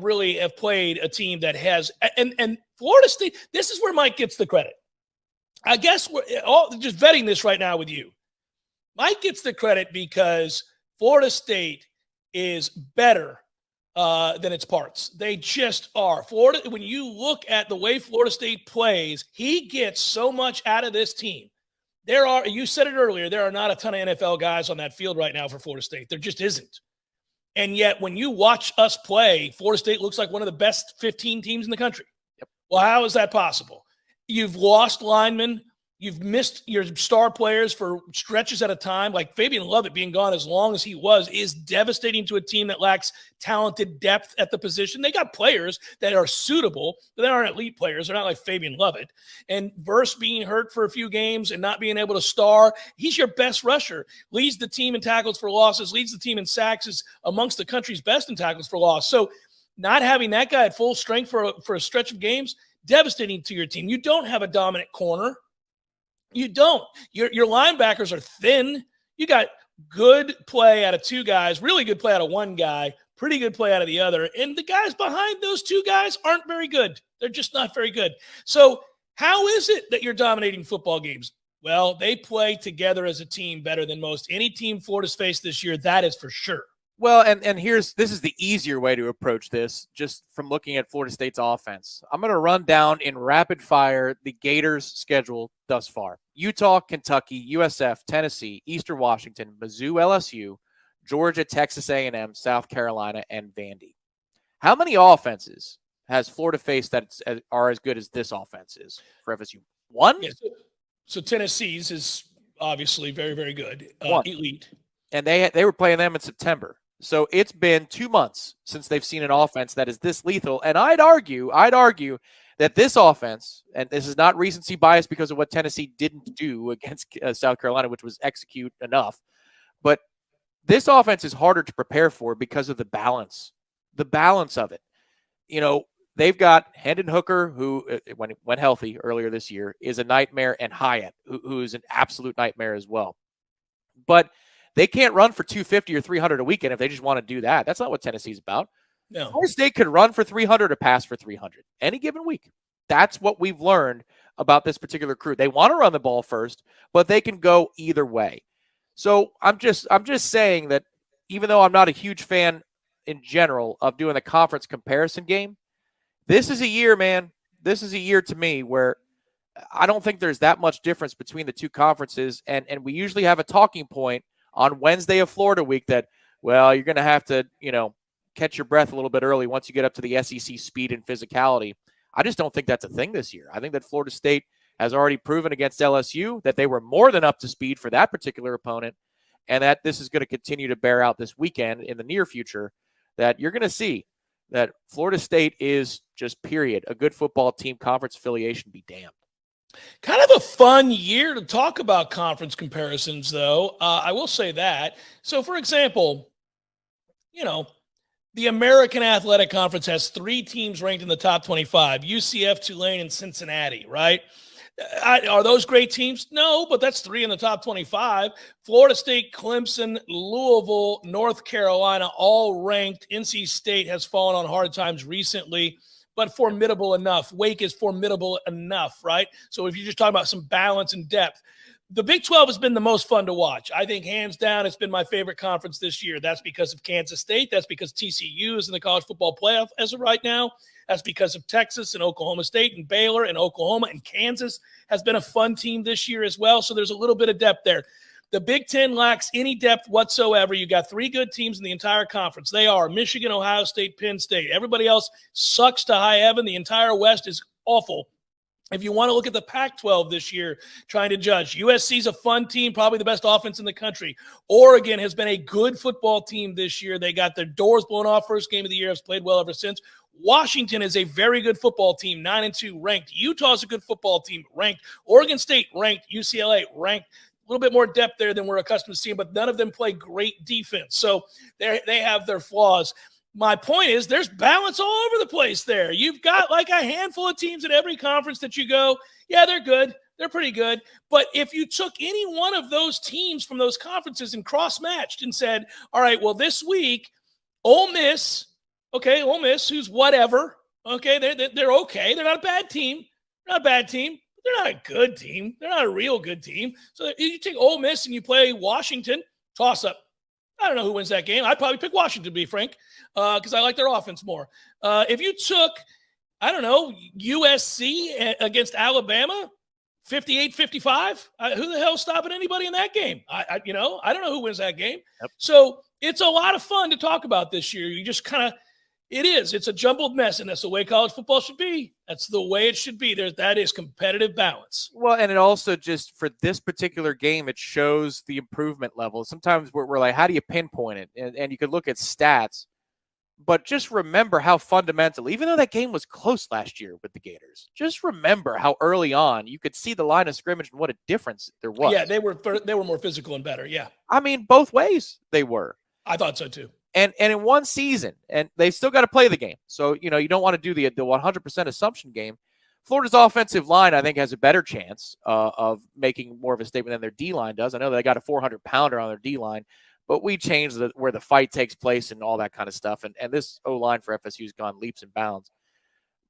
Speaker 1: played a team that has, and Florida State, this is where Mike gets the credit. I guess we're all just vetting this right now with you. Mike gets the credit because Florida State is better than its parts. They just are. Florida, when you look at the way Florida State plays, he gets so much out of this team. You said it earlier, there are not a ton of NFL guys on that field right now for Florida State. There just isn't. And yet when you watch us play, Florida State looks like one of the best 15 teams in the country.
Speaker 2: Yep.
Speaker 1: Well, how is that possible? You've lost linemen. You've missed your star players for stretches at a time. Like Fabian Lovett being gone as long as he was is devastating to a team that lacks talented depth at the position. They got players that are suitable, but they aren't elite players. They're not like Fabian Lovett. And Verse being hurt for a few games and not being able to star, he's your best rusher. Leads the team in tackles for losses, leads the team in sacks, is amongst the country's best in tackles for loss. So not having that guy at full strength for a stretch of games, devastating to your team. You don't have a dominant corner. You don't. Your linebackers are thin. You got good play out of two guys, really good play out of one guy, pretty good play out of the other. And the guys behind those two guys aren't very good. They're just not very good. So how is it that you're dominating football games? Well, they play together as a team better than most. Any team Florida's faced this year, that is for sure.
Speaker 2: Well, and this is the easier way to approach this, just from looking at Florida State's offense. I'm going to run down in rapid fire the Gators' schedule thus far. Utah, Kentucky, USF, Tennessee, Eastern Washington, Mizzou, LSU, Georgia, Texas A&M, South Carolina, and Vandy. How many offenses has Florida faced that are as good as this offense is for FSU? One?
Speaker 1: Yeah, so Tennessee's is obviously very, very good. Elite.
Speaker 2: And they were playing them in September. So it's been 2 months since they've seen an offense that is this lethal. And I'd argue that this offense, and this is not recency bias because of what Tennessee didn't do against South Carolina, which was execute enough, but this offense is harder to prepare for because of the balance of it. You know, they've got Hendon Hooker, who, when healthy earlier this year, is a nightmare, and Hyatt, who is an absolute nightmare as well. But they can't run for 250 or 300 a weekend if they just want to do that. That's not what Tennessee's about.
Speaker 1: No.
Speaker 2: Florida State could run for 300 or pass for 300 any given week. That's what we've learned about this particular crew. They want to run the ball first, but they can go either way. So I'm just saying that even though I'm not a huge fan in general of doing the conference comparison game, this is a year, man. This is a year to me where I don't think there's that much difference between the two conferences, and we usually have a talking point on Wednesday of Florida week that, well, you're going to have to, catch your breath a little bit early once you get up to the SEC speed and physicality. I just don't think that's a thing this year. I think that Florida State has already proven against LSU that they were more than up to speed for that particular opponent, and that this is going to continue to bear out this weekend in the near future, that you're going to see that Florida State is just, period, a good football team. Conference affiliation be damned.
Speaker 1: Kind of a fun year to talk about conference comparisons, though. I will say that. So, for example, the American Athletic Conference has 3 teams ranked in the top 25, UCF, Tulane, and Cincinnati, right? Are those great teams? No, but that's 3 in the top 25. Florida State, Clemson, Louisville, North Carolina, all ranked. NC State has fallen on hard times recently, but formidable enough. Wake is formidable enough, right? So if you're just talking about some balance and depth, the Big 12 has been the most fun to watch. I think hands down it's been my favorite conference this year. That's because of Kansas State. That's because TCU is in the college football playoff as of right now. That's because of Texas and Oklahoma State and Baylor and Oklahoma, and Kansas has been a fun team this year as well. So there's a little bit of depth there. The Big Ten lacks any depth whatsoever. You got 3 good teams in the entire conference. They are Michigan, Ohio State, Penn State. Everybody else sucks to high heaven. The entire West is awful. If you want to look at the Pac-12 this year, trying to judge, USC's a fun team, probably the best offense in the country. Oregon has been a good football team this year. They got their doors blown off first game of the year, has played well ever since. Washington is a very good football team, 9-2 ranked. Utah's a good football team, ranked. Oregon State ranked. UCLA ranked. A little bit more depth there than we're accustomed to seeing, but none of them play great defense. So they have their flaws. My point is there's balance all over the place there. You've got like a handful of teams at every conference that you go, yeah, they're good. They're pretty good. But if you took any one of those teams from those conferences and cross-matched and said, all right, well, this week, Ole Miss, who's whatever, okay, they're okay. They're not a bad team. They're not a bad team. They're not a good team. They're not a real good team. So you take Ole Miss and you play Washington, toss-up. I don't know who wins that game. I'd probably pick Washington, to be frank, because I like their offense more. If you took, USC against Alabama, 58-55, who the hell's stopping anybody in that game? I don't know who wins that game.
Speaker 2: Yep.
Speaker 1: So it's a lot of fun to talk about this year. You just kind of It is. It's a jumbled mess, and that's the way college football should be. That's the way it should be. That is competitive balance.
Speaker 2: Well, and it also just, for this particular game, it shows the improvement level. Sometimes we're like, how do you pinpoint it? And you could look at stats, but just remember how fundamental, even though that game was close last year with the Gators, just remember how early on you could see the line of scrimmage and what a difference there was.
Speaker 1: Yeah, they were more physical and better. Yeah.
Speaker 2: I mean, both ways they were.
Speaker 1: I thought so too.
Speaker 2: And in one season, and they've still got to play the game. So, you don't want to do the 100% assumption game. Florida's offensive line, I think, has a better chance of making more of a statement than their D-line does. I know they got a 400-pounder on their D-line, but we changed where the fight takes place and all that kind of stuff. And this O-line for FSU has gone leaps and bounds.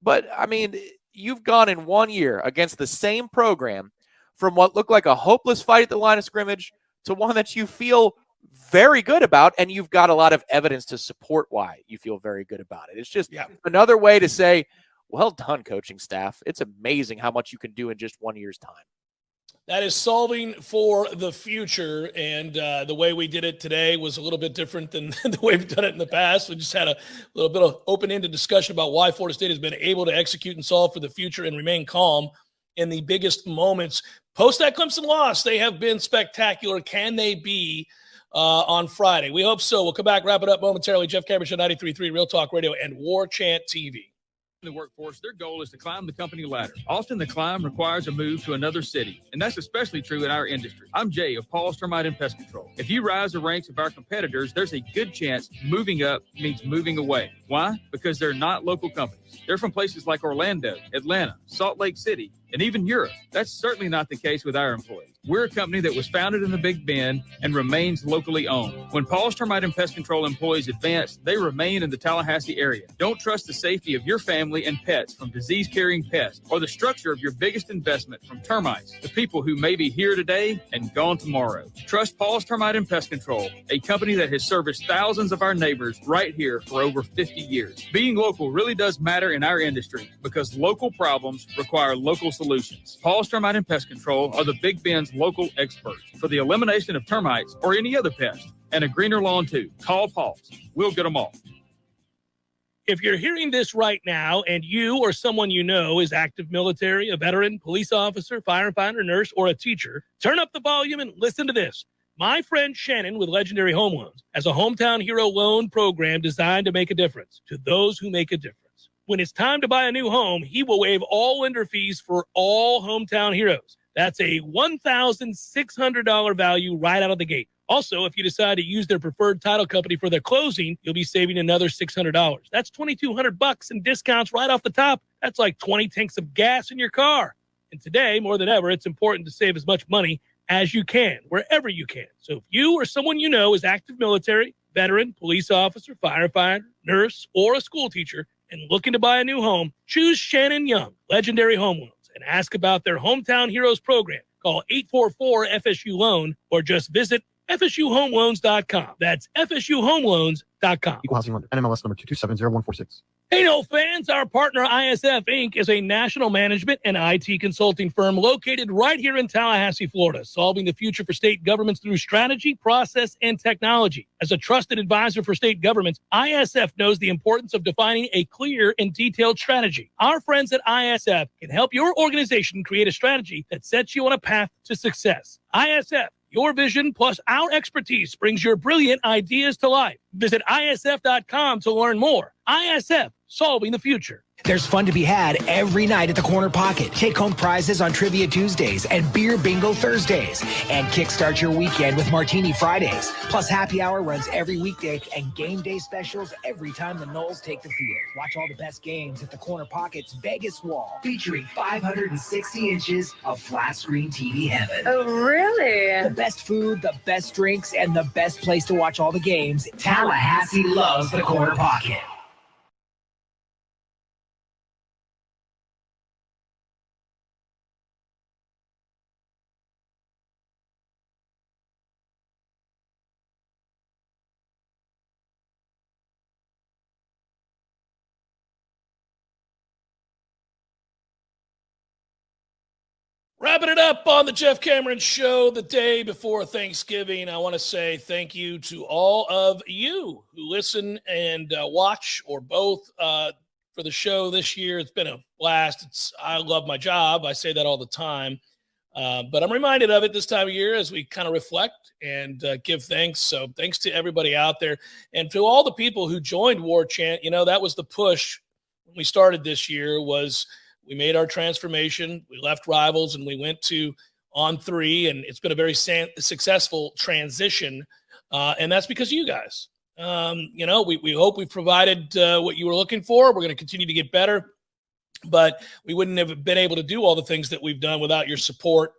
Speaker 2: But, I mean, you've gone in 1 year against the same program from what looked like a hopeless fight at the line of scrimmage to one that you feel very good about, and you've got a lot of evidence to support why you feel very good about it. It's just another way to say, well done, coaching staff. It's amazing how much you can do in just 1 year's time.
Speaker 1: That is solving for the future, and the way we did it today was a little bit different than the way we've done it in the past. We just had a little bit of open-ended discussion about why Florida State has been able to execute and solve for the future and remain calm in the biggest moments. Post that Clemson loss, they have been spectacular. Can they be on Friday? We hope so. We'll come back, wrap it up momentarily. Jeff Cameron Show, 93.3 Real Talk Radio and Warchant TV.
Speaker 11: The workforce, their goal is to climb the company ladder. Often the climb requires a move to another city, and that's especially true in our industry. I'm Jay of Paul's Termite and Pest Control. If you rise the ranks of our competitors, there's a good chance moving up means moving away. Why? Because they're not local companies. They're from places like Orlando, Atlanta, Salt Lake City, and even Europe. That's certainly not the case with our employees. We're a company that was founded in the Big Bend and remains locally owned. When Paul's Termite and Pest Control employees advance, they remain in the Tallahassee area. Don't trust the safety of your family and pets from disease-carrying pests, or the structure of your biggest investment from termites, the people who may be here today and gone tomorrow. Trust Paul's Termite and Pest Control, a company that has serviced thousands of our neighbors right here for over 50 years. Being local really does matter in our industry because local problems require local solutions. Paul's Termite and Pest Control are the Big Bend's local experts for the elimination of termites or any other pest, and a greener lawn too. Call Paul's. We'll get them all.
Speaker 1: If you're hearing this right now and you or someone you know is active military, a veteran, police officer, firefighter, nurse, or a teacher, turn up the volume and listen to this. My friend Shannon with Legendary Home Loans has a hometown hero loan program designed to make a difference to those who make a difference. When it's time to buy a new home, he will waive all lender fees for all hometown heroes. That's a $1,600 value right out of the gate. Also, if you decide to use their preferred title company for their closing, you'll be saving another $600. That's $2,200 in discounts right off the top. That's like 20 tanks of gas in your car. And today, more than ever, it's important to save as much money as you can, wherever you can. So if you or someone you know is active military, veteran, police officer, firefighter, nurse, or a school teacher, and looking to buy a new home, choose Shannon Young, Legendary Home Loans, and ask about their Hometown Heroes program. Call 844-FSU-LOAN or just visit FSUHomeLoans.com. That's FSUHomeLoans.com.
Speaker 7: Equal housing lender. NMLS number 2270146.
Speaker 1: Hey, no fans, our partner ISF Inc. is a national management and IT consulting firm located right here in Tallahassee, Florida, solving the future for state governments through strategy, process, and technology. As a trusted advisor for state governments, ISF knows the importance of defining a clear and detailed strategy. Our friends at ISF can help your organization create a strategy that sets you on a path to success. ISF, your vision plus our expertise brings your brilliant ideas to life. Visit ISF.com to learn more. ISF, solving the future.
Speaker 14: There's fun to be had every night at the Corner Pocket. Take home prizes on Trivia Tuesdays and Beer Bingo Thursdays. And kickstart your weekend with Martini Fridays. Plus happy hour runs every weekday and game day specials every time the Noles take the field. Watch all the best games at the Corner Pocket's Vegas wall, featuring 560 inches of flat screen TV heaven.
Speaker 15: Oh, really?
Speaker 14: The best food, the best drinks, and the best place to watch all the games. Tallahassee loves the Corner Pocket.
Speaker 1: Wrapping it up on the Jeff Cameron Show the day before Thanksgiving. I want to say thank you to all of you who listen and watch or both for the show this year. It's been a blast. I love my job. I say that all the time. But I'm reminded of it this time of year as we kind of reflect and give thanks. So thanks to everybody out there and to all the people who joined Warchant. You know, that was the push when we started this year was we made our transformation. We left Rivals and we went to On3, and it's been a very successful transition. And that's because of you guys. You know, we hope we've provided what you were looking for. We're going to continue to get better. But we wouldn't have been able to do all the things that we've done without your support.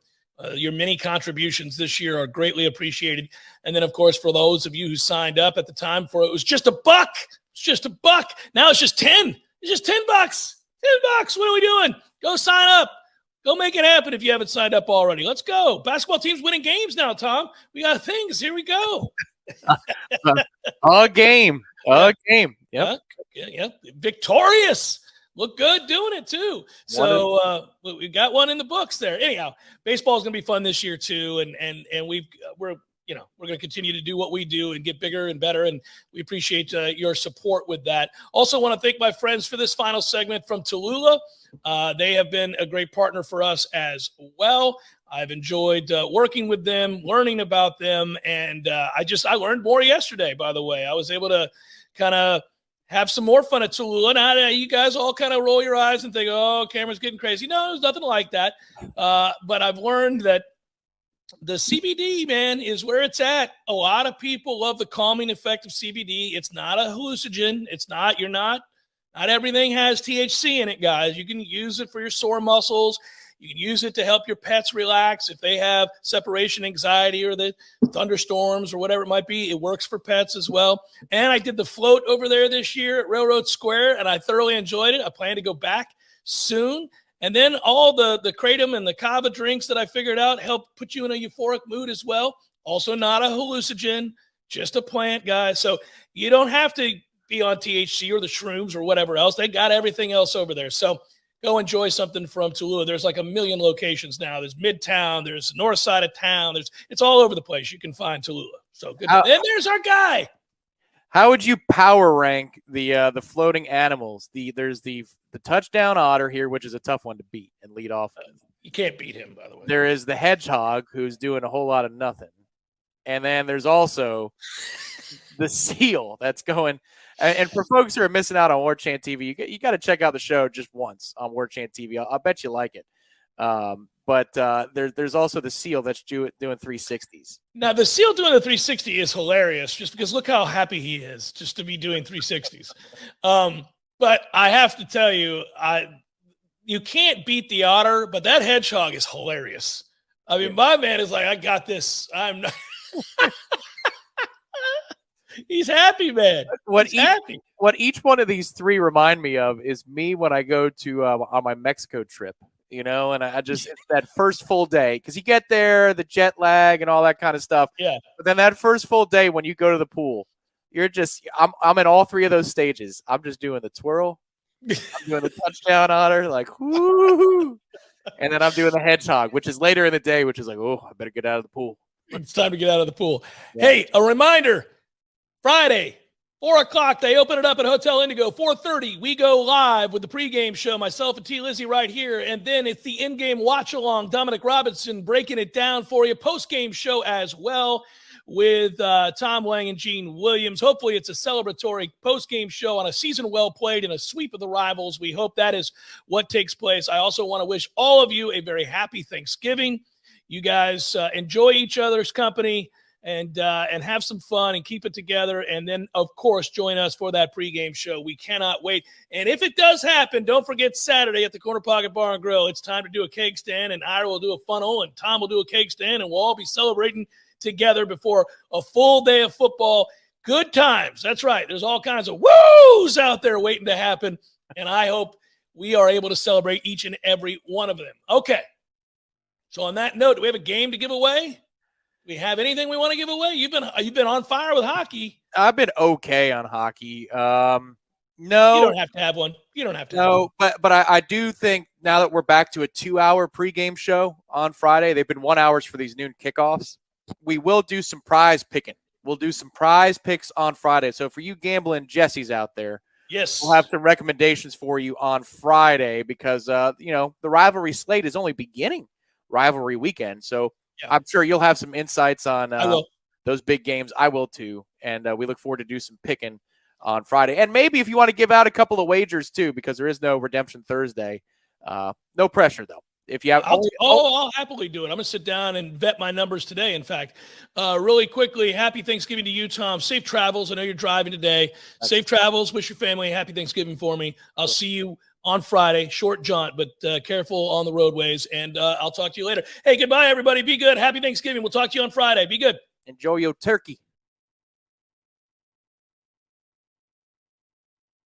Speaker 1: Your many contributions this year are greatly appreciated. And then, of course, for those of you who signed up at the time for it was just $1. It's just $1. Now it's just 10. It's just $10. $10. What are we doing? Go sign up. Go make it happen if you haven't signed up already. Let's go. Basketball team's winning games now, Tom. We got things. Here we go.
Speaker 2: A game. A game. Yep.
Speaker 1: Yeah. Victorious. Look good doing it too. So we got one in the books there. Anyhow, baseball is going to be fun this year too, and we're going to continue to do what we do and get bigger and better, and we appreciate your support with that. Also, want to thank my friends for this final segment from Tallulah. They have been a great partner for us as well. I've enjoyed working with them, learning about them, and I learned more yesterday. By the way, I was able to kind of have some more fun at Tallulah. Now, you guys all kind of roll your eyes and think, oh, Cameron's getting crazy. No, there's nothing like that. But I've learned that the CBD, man, is where it's at. A lot of people love the calming effect of CBD. It's not a hallucinogen. Not everything has THC in it, guys. You can use it for your sore muscles. You can use it to help your pets relax if they have separation anxiety or the thunderstorms or whatever it might be. It works for pets as well. And I did the float over there this year at Railroad Square, and I thoroughly enjoyed it. I plan to go back soon. And then all the kratom and the kava drinks that I figured out help put you in a euphoric mood as well. Also not a hallucinogen, just a plant, guys. So you don't have to be on THC or the shrooms or whatever else. They got everything else over there. So go enjoy something from Tallulah. There's like 1 million locations now. There's Midtown. There's the north side of town. It's all over the place. You can find Tallulah. So good. And there's our guy.
Speaker 2: How would you power rank the floating animals? There's the touchdown otter here, which is a tough one to beat and lead off with.
Speaker 1: You can't beat him, by the way.
Speaker 2: There is the hedgehog, who's doing a whole lot of nothing. And then there's also the seal that's going. And for folks who are missing out on Warchant TV, you got to check out the show just once on Warchant TV. I'll bet you like it. But there's also the seal that's doing 360s.
Speaker 1: Now, the seal doing the 360 is hilarious just because look how happy he is just to be doing 360s. But I have to tell you, you can't beat the otter, but that hedgehog is hilarious. I mean, my man is like, I got this. I'm not. He's happy, man.
Speaker 2: What each one of these three remind me of is me when I go to on my Mexico trip, and I just it's that first full day because you get there, the jet lag and all that kind of stuff.
Speaker 1: Yeah.
Speaker 2: But then that first full day when you go to the pool, I'm in all three of those stages. I'm just doing the twirl, I'm doing the touchdown otter, like whoo, and then I'm doing the hedgehog, which is later in the day, which is like, oh, I better get out of the pool.
Speaker 1: It's time to get out of the pool. Yeah. Hey, a reminder. Friday, 4 o'clock, they open it up at Hotel Indigo. 4:30, we go live with the pregame show, myself and T. Lizzie right here. And then it's the in-game watch-along, Dominic Robinson breaking it down for you. Post-game show as well with Tom Lang and Gene Williams. Hopefully it's a celebratory post-game show on a season well played and a sweep of the Rivals. We hope that is what takes place. I also want to wish all of you a very happy Thanksgiving. You guys enjoy each other's company. And have some fun and keep it together. And then, of course, join us for that pregame show. We cannot wait. And if it does happen, don't forget Saturday at the Corner Pocket Bar and Grill. It's time to do a cake stand, and Ira will do a funnel, and Tom will do a cake stand, and we'll all be celebrating together before a full day of football. Good times. That's right. There's all kinds of woos out there waiting to happen, and I hope we are able to celebrate each and every one of them. Okay. So on that note, do we have a game to give away? We have anything we want to give away? You've been on fire with hockey.
Speaker 2: I've been okay on hockey. No.
Speaker 1: You don't have to have one. You don't have to. Have one.
Speaker 2: But I do think now that we're back to a 2-hour pregame show on Friday, they've been 1 hour for these noon kickoffs. We will do some prize picking. We'll do some prize picks on Friday. So for you gambling Jessies out there,
Speaker 1: yes,
Speaker 2: we'll have some recommendations for you on Friday because, the rivalry slate is only beginning rivalry weekend. So I'm sure you'll have some insights on those big games. I will too. And we look forward to do some picking on Friday. And maybe if you want to give out a couple of wagers too, because there is no Redemption Thursday. No pressure though. If you have,
Speaker 1: I'll happily do it. I'm going to sit down and vet my numbers today. In fact, really quickly, happy Thanksgiving to you, Tom. Safe travels. I know you're driving today. Safe travels. Wish your family a happy Thanksgiving for me. I'll see you on Friday. Short jaunt, but careful on the roadways. And I'll talk to you later. Hey, goodbye, everybody. Be good. Happy Thanksgiving. We'll talk to you on Friday. Be good.
Speaker 2: Enjoy your turkey.